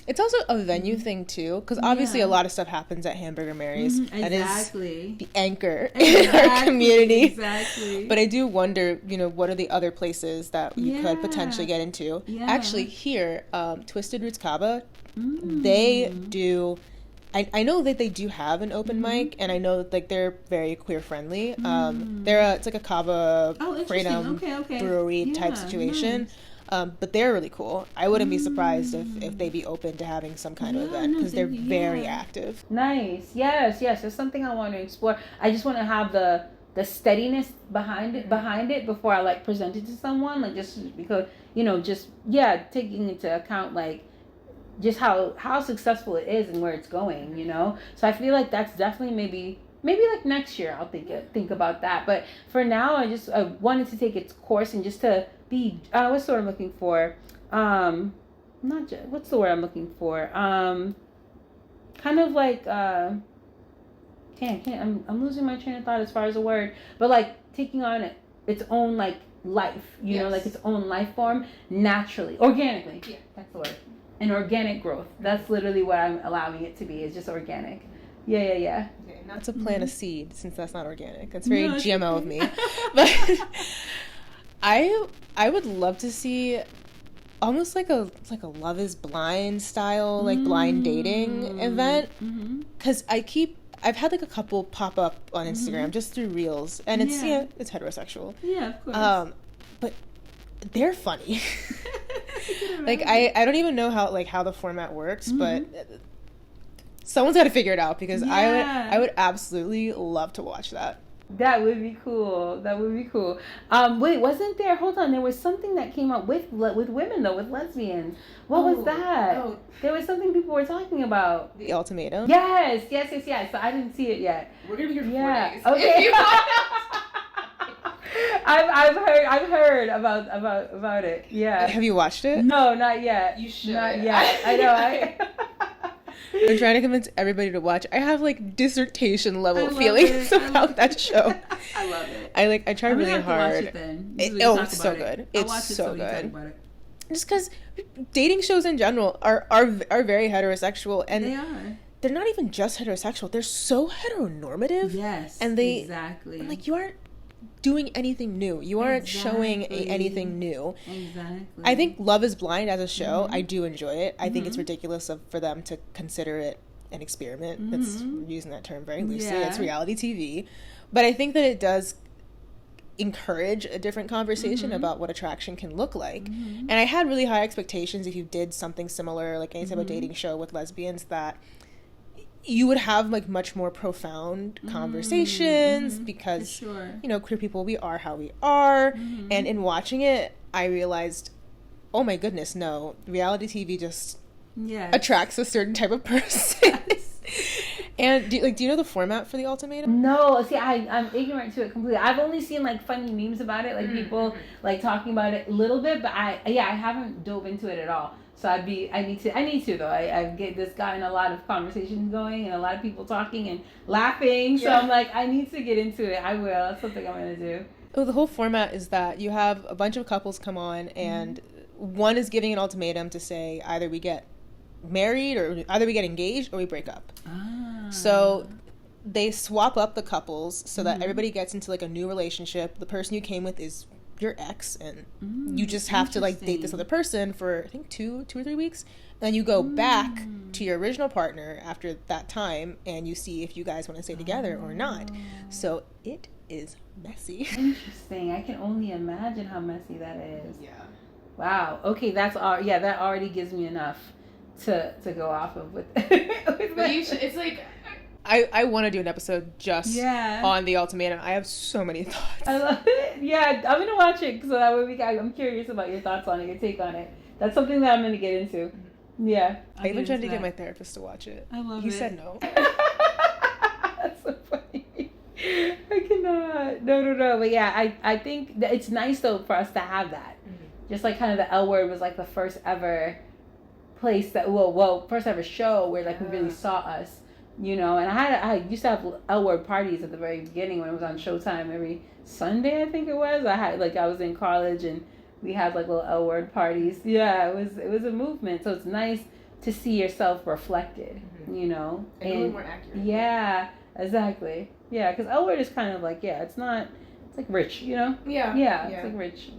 It's also a venue thing too, because obviously a lot of stuff happens at Hamburger Mary's, and is the anchor in our community. Exactly. But I do wonder, what are the other places that you could potentially get into? Yeah. Actually, here, Twisted Roots Kaba, they do. I know that they do have an open mic, and I know that, like, they're very queer friendly. It's like a Kaba Freedom brewery type situation. Nice. But they're really cool. I wouldn't be surprised if they'd be open to having some kind of event, because they're very active. Nice. Yes. There's something I want to explore. I just want to have the steadiness behind it before I, like, present it to someone. Like, just because, taking into account, like, just how successful it is and where it's going, So I feel like that's definitely maybe like next year I'll think about that. But for now, I wanted to take its course and just to be, what's the word I'm looking for? What's the word I'm looking for? Kind of like, I'm losing my train of thought as far as a word, but like taking on its own, like, life, like its own life form naturally, organically. Yeah, that's the word. And organic growth. That's literally what I'm allowing it to be. It's just organic. Yeah. Okay, not to plant a seed, since that's not organic. That's very GMO of me. But I would love to see almost like a Love is Blind style, like, blind dating event. Because I've had like a couple pop up on Instagram just through reels, and it's it's heterosexual. Yeah, of course. But they're funny. Like, I don't even know how the format works, but someone's got to figure it out, because I would absolutely love to watch that. That would be cool. Wait, wasn't there? Hold on. There was something that came up with women though, with lesbians. What was that? Oh. There was something people were talking about. The ultimatum. Yes. So I didn't see it yet. We're gonna be here for 4 days. Okay. I've heard about it. Yeah. Have you watched it? No, not yet. You should. Not yet. I know. I'm trying to convince everybody to watch. I have like dissertation level feelings about that show. I love it. I try really hard. To watch it then. It's so good. It's so good. Just because dating shows in general are very heterosexual, and they are. They're not even just heterosexual. They're so heteronormative. Yes. And exactly. Like, you aren't doing anything new. You aren't showing anything new. Exactly. I think Love is Blind as a show, I do enjoy it. I think it's ridiculous for them to consider it an experiment. That's using that term very loosely. Yeah. It's reality TV. But I think that encourage a different conversation about what attraction can look like. And I had really high expectations if you did something similar, like any type of dating show with lesbians, that you would have like much more profound conversations because sure. you know, queer people, we are how we are. And in watching it, I realized, oh my goodness, no, reality TV just attracts a certain type of person. And do you know the format for the ultimatum? No, see, I'm ignorant to it completely. I've only seen like funny memes about it, like people like talking about it a little bit, but I haven't dove into it at all. So I need to though. I get this gotten a lot of conversations going and a lot of people talking and laughing. So I'm like, I need to get into it. I will. That's something I'm gonna do. Oh, the whole format is that you have a bunch of couples come on, and one is giving an ultimatum to say either we get married or either we get engaged or we break up. So they swap up the couples so that everybody gets into like a new relationship. The person you came with is your ex, and you just have to like date this other person for I think 2 or 3 weeks. Then you go back to your original partner after that time, and you see if you guys want to stay together or not. So it is messy. Interesting. I can only imagine how messy that is. Yeah. Wow. Okay, that's all. Yeah, that already gives me enough to go off of with. But you should, it's like. I want to do an episode just on the ultimatum. I have so many thoughts. I love it. Yeah, I'm gonna watch it so that way I'm curious about your thoughts on it, your take on it. That's something that I'm gonna get into. Yeah. I even tried to get my therapist to watch it. I love it. He said no. That's so funny. I cannot. No. But yeah, I think that it's nice though for us to have that. Just like kind of the L Word was like the first ever place that first ever show where like we really saw us. You know, and I used to have L Word parties at the very beginning when it was on Showtime every Sunday, I think it was. I was in college and we had like little L Word parties. Yeah, it was a movement. So it's nice to see yourself reflected, you know. And a little more accurate. Yeah, exactly. Yeah, because L Word is kind of like, it's like rich, you know? Yeah. It's like rich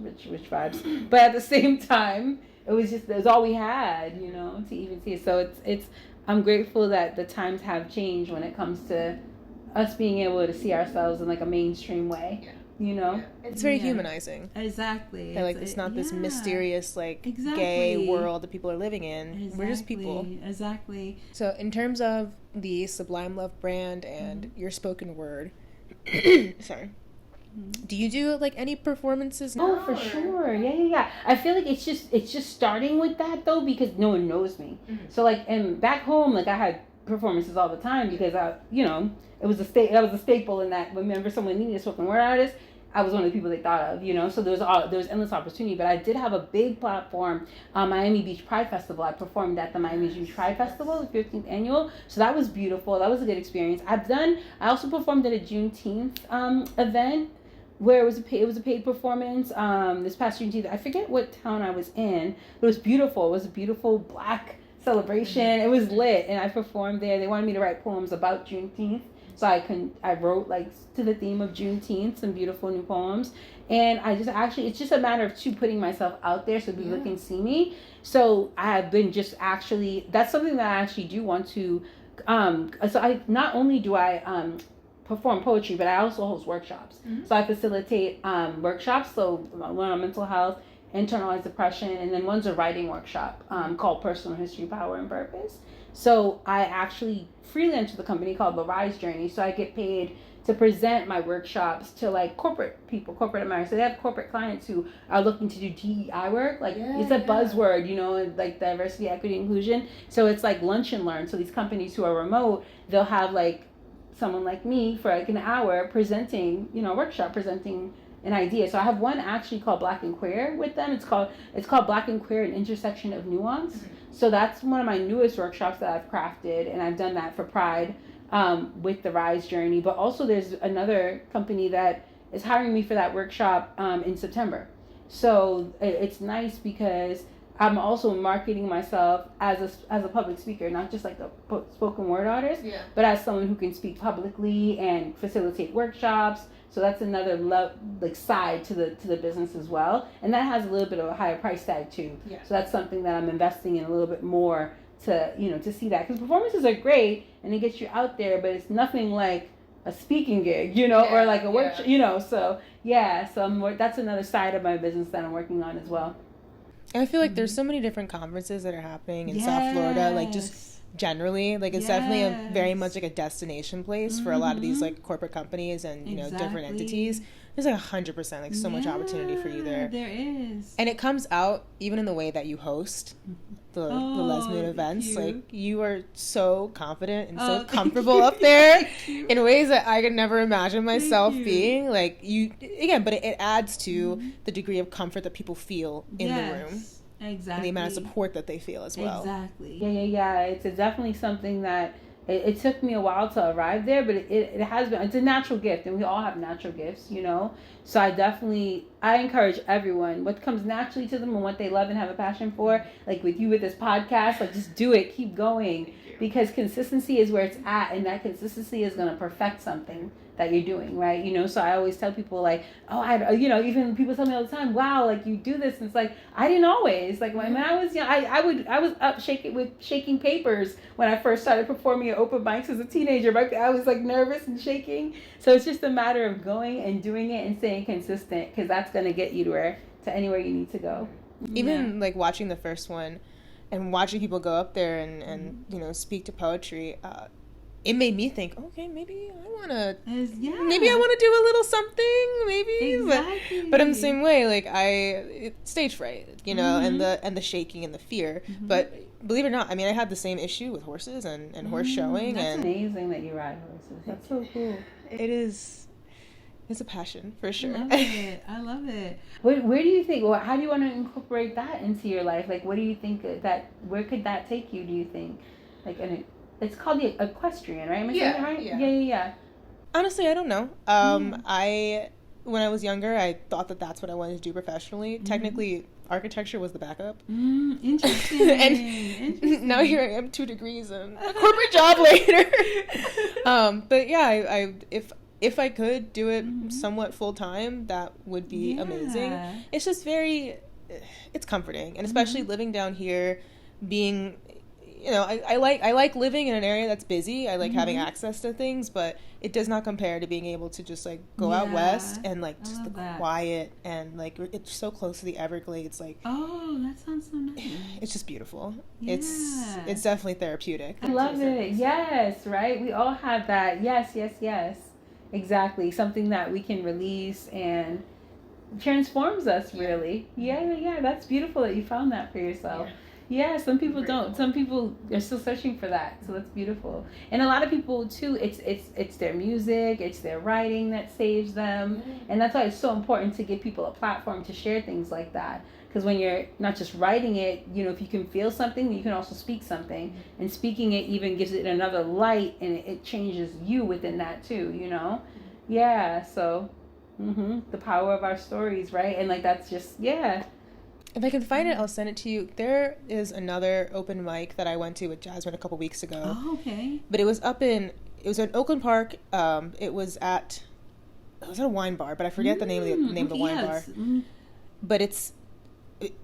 vibes. But at the same time, it was all we had, you know, to even see it. So it's I'm grateful that the times have changed when it comes to us being able to see ourselves in like a mainstream way. Yeah. You know? Yeah. It's very humanizing. Exactly. And like it's not this mysterious like gay world that people are living in. Exactly. We're just people. Exactly. So in terms of the Sublime Luv Brand and your spoken word, sorry. Do you do like any performances? Oh, for sure. Yeah. I feel like it's just starting with that though because no one knows me. So like, and back home, like I had performances all the time because it was a staple in that whenever someone needed a spoken word artist, I was one of the people they thought of, you know. So there was endless opportunity. But I did have a big platform, Miami Beach Pride Festival. I performed at the Miami Beach Pride Festival, the 15th annual. So that was beautiful. That was a good experience. I also performed at a Juneteenth event, where it was a paid performance this past Juneteenth. I forget what town I was in, but it was beautiful. It was a beautiful Black celebration. It was lit, and I performed there. They wanted me to write poems about Juneteenth, so I wrote like to the theme of Juneteenth some beautiful new poems. And it's just a matter of putting myself out there so people can see me. So I have been that's something that I actually do want to. So I not only do I perform poetry, but I also host workshops. So I facilitate workshops. So one on mental health, internalized depression, and then one's a writing workshop called Personal History, Power, and Purpose. So I actually freelance with a company called The Rise Journey. So I get paid to present my workshops to like corporate people, corporate America. So they have corporate clients who are looking to do DEI work. Like it's a buzzword, you know, like diversity, equity, inclusion. So it's like lunch and learn. So these companies who are remote, they'll have like someone like me for like an hour presenting, workshop, presenting an idea. So I have one actually called Black and Queer with them. It's called Black and Queer, an intersection of nuance. So that's one of my newest workshops that I've crafted, and I've done that for Pride with the Rise Journey. But also there's another company that is hiring me for that workshop in September. So it's nice because I'm also marketing myself as a public speaker, not just like a spoken word artist, but as someone who can speak publicly and facilitate workshops. So that's another side to the business as well, and that has a little bit of a higher price tag too. So that's something that I'm investing in a little bit more to see that, because performances are great and it gets you out there, but it's nothing like a speaking gig, you know, or like a work, yeah. you know. So so that's another side of my business that I'm working on as well. And I feel like there's so many different conferences that are happening in South Florida, like just generally, like it's definitely a very much like a destination place for a lot of these like corporate companies and you know different entities. There's like 100% like so much opportunity for you there. There is, and it comes out even in the way that you host the LezMoon events. Like you are so confident and so comfortable up there in ways that I could never imagine myself being. Like you again, but it adds to the degree of comfort that people feel in the room. Exactly. And the amount of support that they feel as well. Exactly. Yeah. It's definitely something that it took me a while to arrive there, but it has been. It's a natural gift, and we all have natural gifts, you know. So I encourage everyone, what comes naturally to them and what they love and have a passion for, like with you with this podcast, like just do it, keep going, because consistency is where it's at, and that consistency is gonna perfect something that you're doing, right? You know, so I always tell people like, even people tell me all the time, wow, like you do this, and it's like I didn't always, like when I was young, I was up shaking papers when I first started performing at open mics as a teenager. I was like nervous and shaking. So it's just a matter of going and doing it and staying consistent, because that's gonna get you to anywhere you need to go. Even like watching the first one and watching people go up there and you know speak to poetry, it made me think, okay, maybe I want to do a little something, maybe. Exactly. But I'm the same way, like stage fright, you know, and the shaking and the fear. But believe it or not, I mean, I had the same issue with horses and horse showing. That's and amazing that you ride horses. That's so cool. It's a passion for sure. I love it. Where do you think, how do you want to incorporate that into your life? Like, what do you think where could that take you, do you think? Like, it's called the equestrian, right? Am I saying that right? Yeah. Honestly, I don't know. When I was younger, I thought that that's what I wanted to do professionally. Technically, architecture was the backup. Interesting. And now here I am, 2 degrees and a corporate job later. But yeah, if I could do it somewhat full time, that would be amazing. It's just it's comforting, and especially living down here, being, you know, I like living in an area that's busy. I like having access to things, but it does not compare to being able to just like go out west and like just the quiet, and like it's so close to the Everglades. Like, oh, that sounds so nice. It's just beautiful. It's definitely therapeutic. I love it. Yes, right. We all have that. Yes. Exactly. Something that we can release and transforms us, really. Yeah. That's beautiful that you found that for yourself. Yeah, some people don't. Some people are still searching for that. So that's beautiful. And a lot of people too, it's their music, it's their writing that saves them. And that's why it's so important to give people a platform to share things like that. Because when you're not just writing it, you know, if you can feel something, you can also speak something. And speaking it even gives it another light, and it changes you within that too, you know? Yeah, so the power of our stories, right? And like that's just, If I can find it, I'll send it to you. There is another open mic that I went to with Jasmine a couple weeks ago. Oh, okay. But it was in Oakland Park. It was at a wine bar, but I forget the name of the wine bar. But it's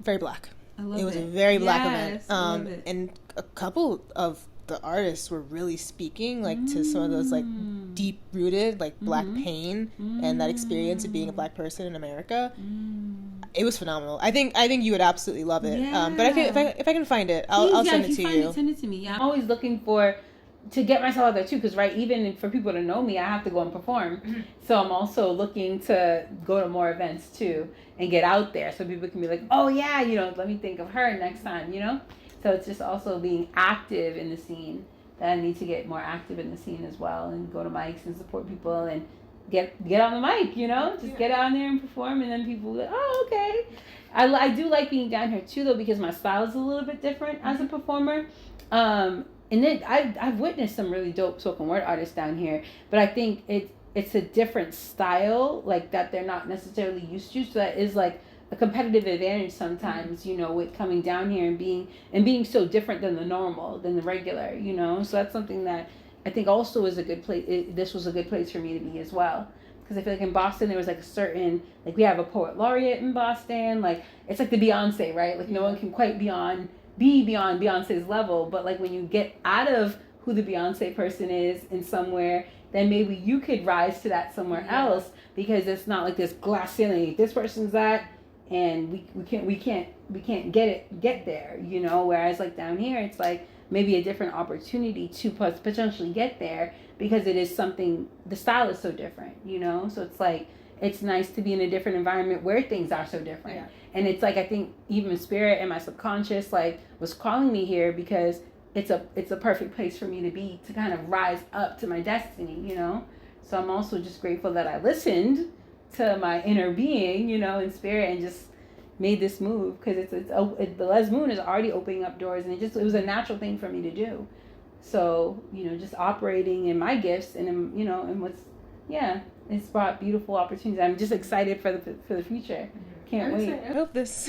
very black. I love it. It was a very black event. I love it. And a couple of the artists were really speaking like to some of those like deep rooted like black pain and that experience of being a black person in America. It was phenomenal. I think you would absolutely love it. But if I can find it, I'll send it to you. Send it to me. I'm always looking to get myself out there too, because even for people to know me, I have to go and perform. So I'm also looking to go to more events too and get out there, so people can be like, oh yeah, you know, let me think of her next time, you know. So it's just also being active in the scene, that I need to get more active in the scene as well, and go to mics and support people and get on the mic, you know, just get out there and perform, and then people will be like, oh, okay. I do like being down here too, though, because my style is a little bit different as a performer. And then I've witnessed some really dope spoken word artists down here, but I think it's a different style, like that they're not necessarily used to, so that is like a competitive advantage sometimes, you know, with coming down here and being so different than the regular, you know. So that's something that I think also is a good place. This was a good place for me to be as well, because I feel like in Boston there was like a certain, like we have a poet laureate in Boston, like it's like the Beyonce, right? Like no one can quite be beyond Beyonce's level, but like when you get out of who the Beyonce person is in somewhere, then maybe you could rise to that somewhere else, because it's not like this glass ceiling. This person's that, and we can't get there, you know. Whereas like down here, it's like maybe a different opportunity to potentially get there, because it is something, the style is so different, you know. So it's like, it's nice to be in a different environment where things are so different. And it's like, I think even spirit and my subconscious like was calling me here, because it's a perfect place for me to be, to kind of rise up to my destiny, you know. So I'm also just grateful that I listened to my inner being, you know, in spirit, and just made this move, because the LezMoon is already opening up doors, and it was a natural thing for me to do. So, you know, just operating in my gifts and, you know, and it's brought beautiful opportunities. I'm just excited for the future. Can't wait. I hope this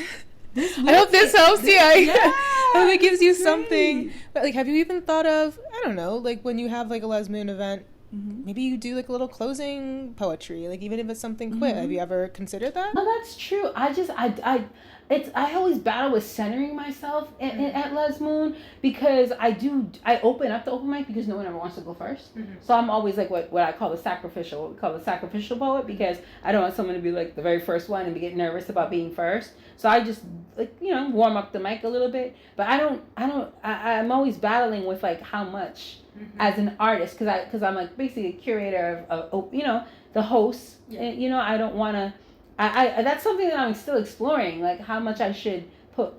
helps you. I hope it gives you something. But like, have you even thought of, I don't know, like when you have like a LezMoon event, maybe you do like a little closing poetry, like even if it's something quick. Have you ever considered that? No, that's true. I always battle with centering myself at LezMoon, because I open up the open mic because no one ever wants to go first. So I'm always like what I call the sacrificial poet, because I don't want someone to be like the very first one and be getting nervous about being first. So I just like, you know, warm up the mic a little bit, but I'm always battling with like how much as an artist, because I'm like basically a curator of you know, the host, and, you know, I don't want to. I that's something that I'm still exploring, like how much I should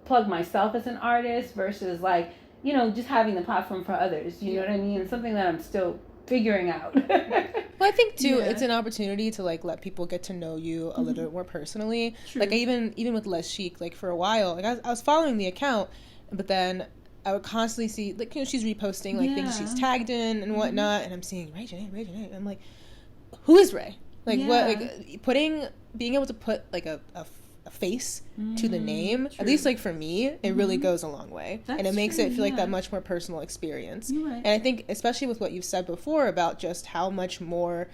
plug myself as an artist versus like, you know, just having the platform for others. You know what I mean? It's something that I'm still figuring out. Well, I think too, it's an opportunity to like let people get to know you a little bit more personally. True. Like even with Les Chic, like for a while, like I was following the account, but then I would constantly see, like, you know, she's reposting like things she's tagged in and whatnot, and I'm seeing Ray Janae. I'm like, who is Ray? Like what? Like being able to put like a face to the name, at least like for me, it really goes a long way. That's and it makes it feel like that much more personal experience. Right. And I think especially with what you've said before about just how much more,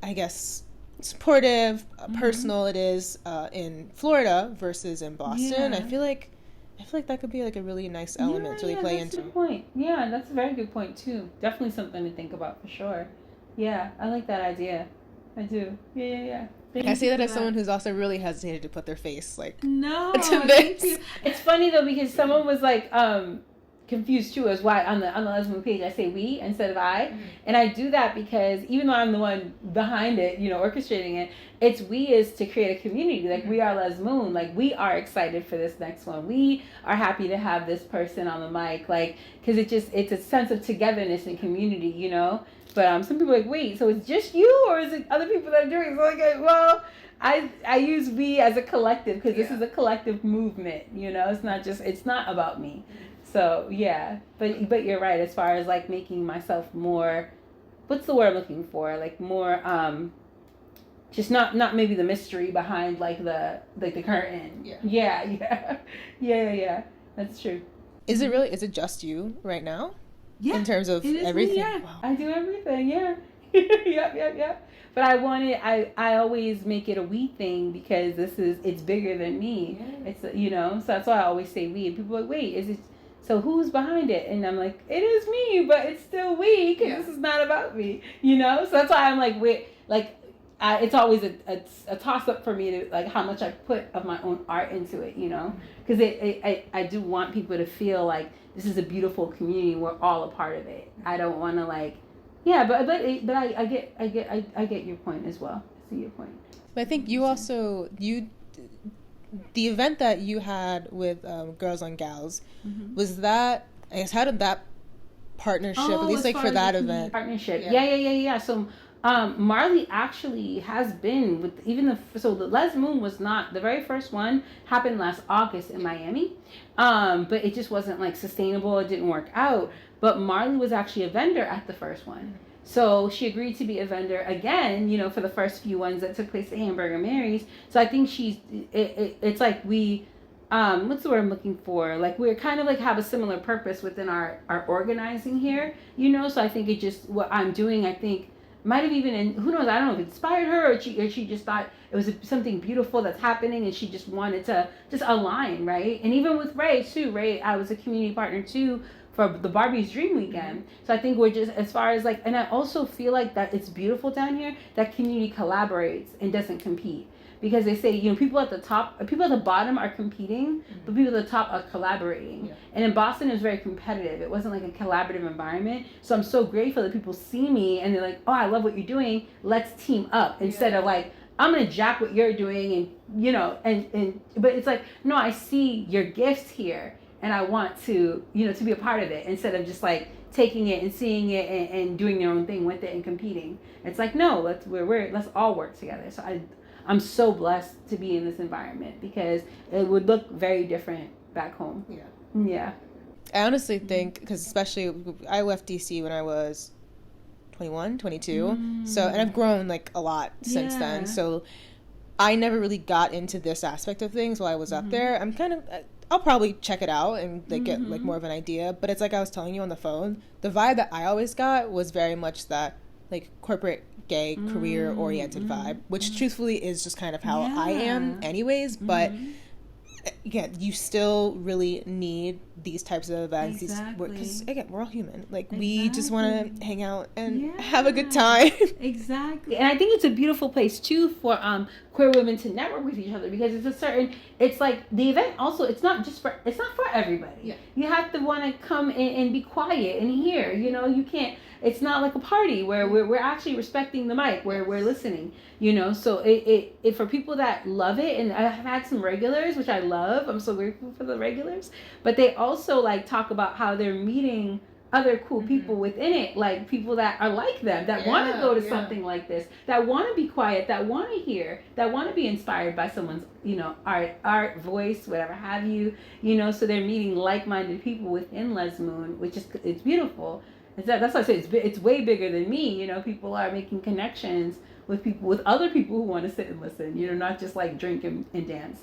I guess, supportive, personal it is in Florida versus in Boston. I feel like that could be like a really nice element to really play into. That's a good point. Yeah, that's a very good point too. Definitely something to think about for sure. Yeah, I like that idea. I do. Yeah. I say that as someone who's also really hesitated to put their face like to this. It's funny though, because someone was like confused too as why on the LezMoon page I say we instead of I, and I do that because even though I'm the one behind it, you know, orchestrating it, it's we is to create a community. Like we are LezMoon, like we are excited for this next one. We are happy to have this person on the mic, like because it's a sense of togetherness and community, you know. But some people are like, wait, so it's just you, or is it other people that are doing it? So like, well, I use we as a collective, because this is a collective movement, you know. It's not about me. So yeah, but you're right as far as like making myself more, what's the word I'm looking for? Like more just not maybe the mystery behind like the curtain. Yeah. That's true. Is it just you right now? Yeah, in terms of everything. Me, yeah. Wow. I do everything, yeah. Yep. But I always make it a we thing because it's bigger than me. Yeah. It's, you know, so that's why I always say we. And people are like, wait, is it, so who's behind it? And I'm like, it is me, but it's still we, because this is not about me, you know? So that's why I'm like, wait, like, it's always a toss up for me to like how much I put of my own art into it, you know? Because I do want people to feel like this is a beautiful community. We're all a part of it. I don't want to like, yeah, but I get your point as well. I see your point. But I think you also the event that you had with Girls on Gals, was that, I guess, how did that partnership, at least like for that event? Partnership. Yeah. So Marley actually has been with so the LezMoon was not, the very first one happened last August in Miami, but it just wasn't like sustainable. It didn't work out. But Marley was actually a vendor at the first one. So she agreed to be a vendor again, you know, for the first few ones that took place at Hamburger Mary's. So I think it's like we, what's the word I'm looking for? Like we're kind of like have a similar purpose within our organizing here, you know? So I think it just, what I'm doing, I think might have even, who knows, I don't know if it inspired her or she just thought it was something beautiful that's happening and she just wanted to just align, right? And even with Ray too, I was a community partner too for the Barbie's Dream Weekend. So I think we're just, as far as like, and I also feel like that it's beautiful down here that community collaborates and doesn't compete. Because they say, you know, people at the bottom are competing, but people at the top are collaborating. Yeah. And in Boston, it was very competitive. It wasn't like a collaborative environment. So I'm so grateful that people see me and they're like, oh, I love what you're doing. Let's team up. Instead of like, I'm going to jack what you're doing and, you know, but it's like, no, I see your gifts here and I want to, you know, to be a part of it instead of just like taking it and seeing it and doing their own thing with it and competing. It's like, no, let's all work together. So I'm so blessed to be in this environment because it would look very different back home. Yeah. I honestly think, because especially I left DC when I was 21, 22. So, and I've grown like a lot since then. So I never really got into this aspect of things while I was up there. I'll probably check it out and like get like more of an idea. But it's like I was telling you on the phone, the vibe that I always got was very much that like corporate gay career oriented vibe, which truthfully is just kind of how I am anyways, but again, you still really need these types of events because again, we're all human, like we just want to hang out and have a good time. Exactly. And I think it's a beautiful place too for queer women to network with each other, because it's like the event also, it's not for everybody. You have to want to come and be quiet and hear, you know, you can't, it's not like a party where we're actually respecting the mic, where we're listening, you know. So it for people that love it, and I've had some regulars, which I love. I'm so grateful for the regulars. But they also like talk about how they're meeting other cool people within it, like people that are like them, that want to go to something like this, that want to be quiet, that want to hear, that want to be inspired by someone's, you know, art, voice, whatever have you, you know. So they're meeting like-minded people within LezMoon, which is, it's beautiful. That's why I say it's way bigger than me, you know. People are making connections with other people who want to sit and listen, you know, not just like drink and dance.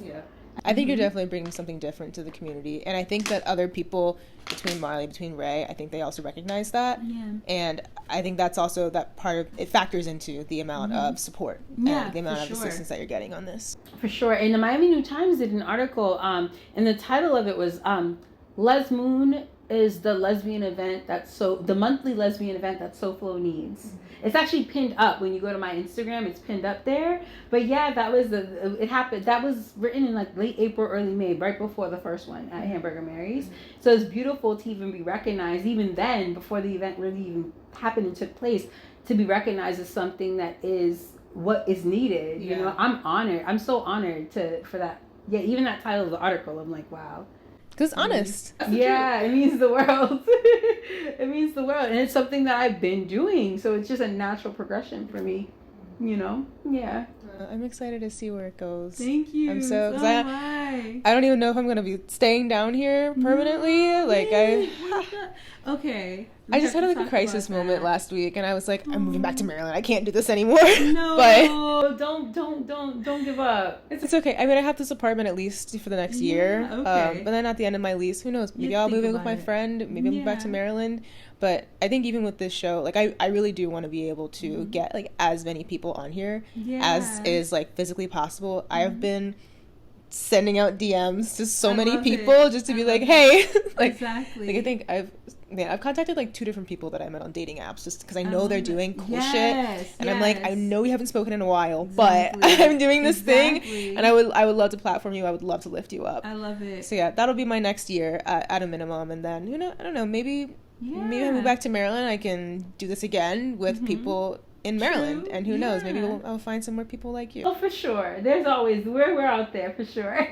I think you're definitely bringing something different to the community, and I think that other people between Marley, between Ray, I think they also recognize that, and I think that's also that part of it factors into the amount of support and the amount of assistance that you're getting on this. For sure. And the Miami New Times did an article, and the title of it was LezMoon is the lesbian event the monthly lesbian event that SoFlo needs. It's actually pinned up when you go to my Instagram. It's pinned up there. But yeah, it happened. That was written in like late April, early May, right before the first one at Hamburger Mary's. So it's beautiful to even be recognized, even then, before the event really even happened and took place, to be recognized as something that is what is needed. You know, I'm honored. I'm so honored for that. Yeah, even that title of the article, I'm like, wow. Because it's honest. Yeah, it means the world. It means the world. And it's something that I've been doing. So it's just a natural progression for me, you know? Yeah. I'm excited to see where it goes. Thank you. I'm so I don't even know if I'm going to be staying down here permanently. Okay. I just had like a crisis moment last week, and I was like, I'm moving back to Maryland. I can't do this anymore. No, but don't give up. It's okay. I mean, I have this apartment at least for the next year. Okay. But then at the end of my lease, who knows? Maybe I'll move in with my friend. Maybe I'll move back to Maryland. But I think even with this show, like I really do want to be able to get like as many people on here as is like physically possible. I have been sending out DMs to so many people just to be like, hey, like, exactly. Like I think I've contacted like 2 different people that I met on dating apps just because I know they're doing cool shit, and I'm like, I know we haven't spoken in a while, but I'm doing this thing, and I would love to platform you. I would love to lift you up. I love it. So yeah, that'll be my next year at a minimum, and then, you know, I don't know, maybe I move back to Maryland. I can do this again with people in Maryland, and who knows, maybe I'll find some more people like you. Oh, for sure. There's always we're out there for sure.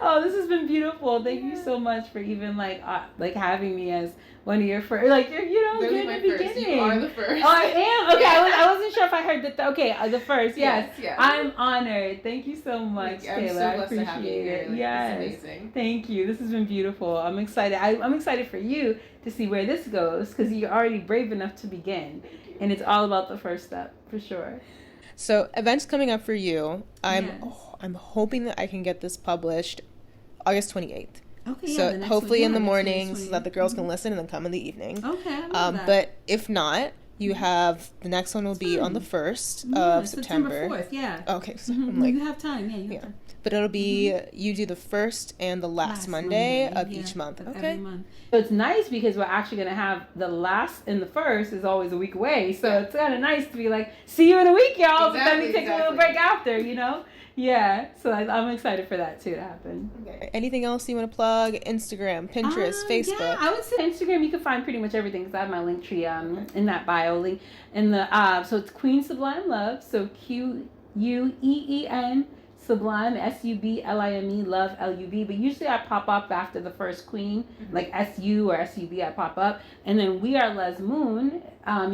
Oh, this has been beautiful. Thank you so much for even like having me as one of your first, like you're really in the beginning. You are the first. Oh, I am. Okay, I wasn't sure if I heard the first. Yes. Yes. I'm honored. Thank you so much, Taylor. I'm so blessed to have you here. Like, yes. It's amazing. Thank you. This has been beautiful. I'm excited. I'm excited for you to see where this goes, because you're already brave enough to begin, and it's all about the first step for sure. So events coming up for you. I'm hoping that I can get this published August 28th. Okay. So hopefully in the mornings so that the girls can listen and then come in the evening. Okay. I love that. But if not, you have the next one will be on the 1st of September. 4th. Yeah. Okay. So I'm like, you have time. Yeah. You have time. but it'll be you do the first and the last Monday of each month. Of Okay. every month. So it's nice because we're actually going to have the last and the first is always a week away. So it's kind of nice to be like, see you in a week, y'all. But then we take a little break after, you know? Yeah. So I'm excited for that too to happen. Okay. Anything else you want to plug? Instagram, Pinterest, Facebook. Yeah, I would say Instagram. You can find pretty much everything because I have my link tree in that bio link. In the so it's Queen Sublime Luv. So QUEEN Sublime SUBLIME Love LUV. But usually I pop up after the first Queen, like SU or SUB. I pop up, and then We Are LezMoon.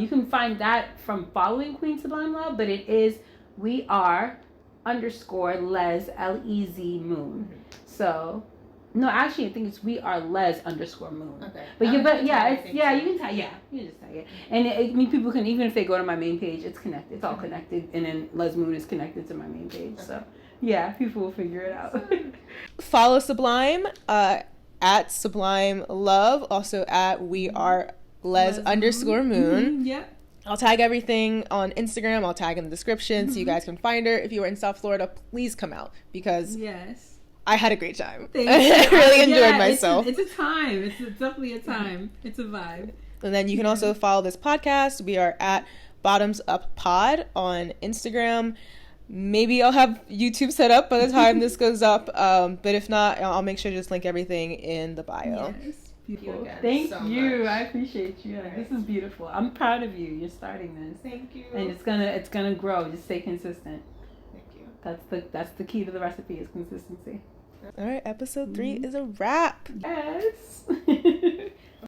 You can find that from following Queen Sublime Luv, but it is We Are _Les LEZ Moon. So no, actually I think it's We Are Les _moon. Okay. But you can tag you can just tag it. And I mean people can, even if they go to my main page, it's connected. It's all connected, and then LezMoon is connected to my main page. So yeah, people will figure it out. Follow Sublime at Sublime Luv, also at We Are Les _moon. Yeah. I'll tag everything on Instagram. I'll tag in the description so you guys can find her. If you are in South Florida, please come out because Yes. I had a great time. Thank I you. really enjoyed myself. It's a time. It's definitely a time. It's a vibe. And then you can also follow this podcast. We are at bottumsuppod on Instagram. Maybe I'll have YouTube set up by the time this goes up. But if not, I'll make sure to just link everything in the bio. Yes. Beautiful. Thank Thank you you. so much. I appreciate you. This is beautiful. I'm proud of you. You're starting this. Thank you. And it's gonna grow. Just stay consistent. Thank you. That's the key to the recipe is consistency. All right, episode 3 is a wrap. Yes.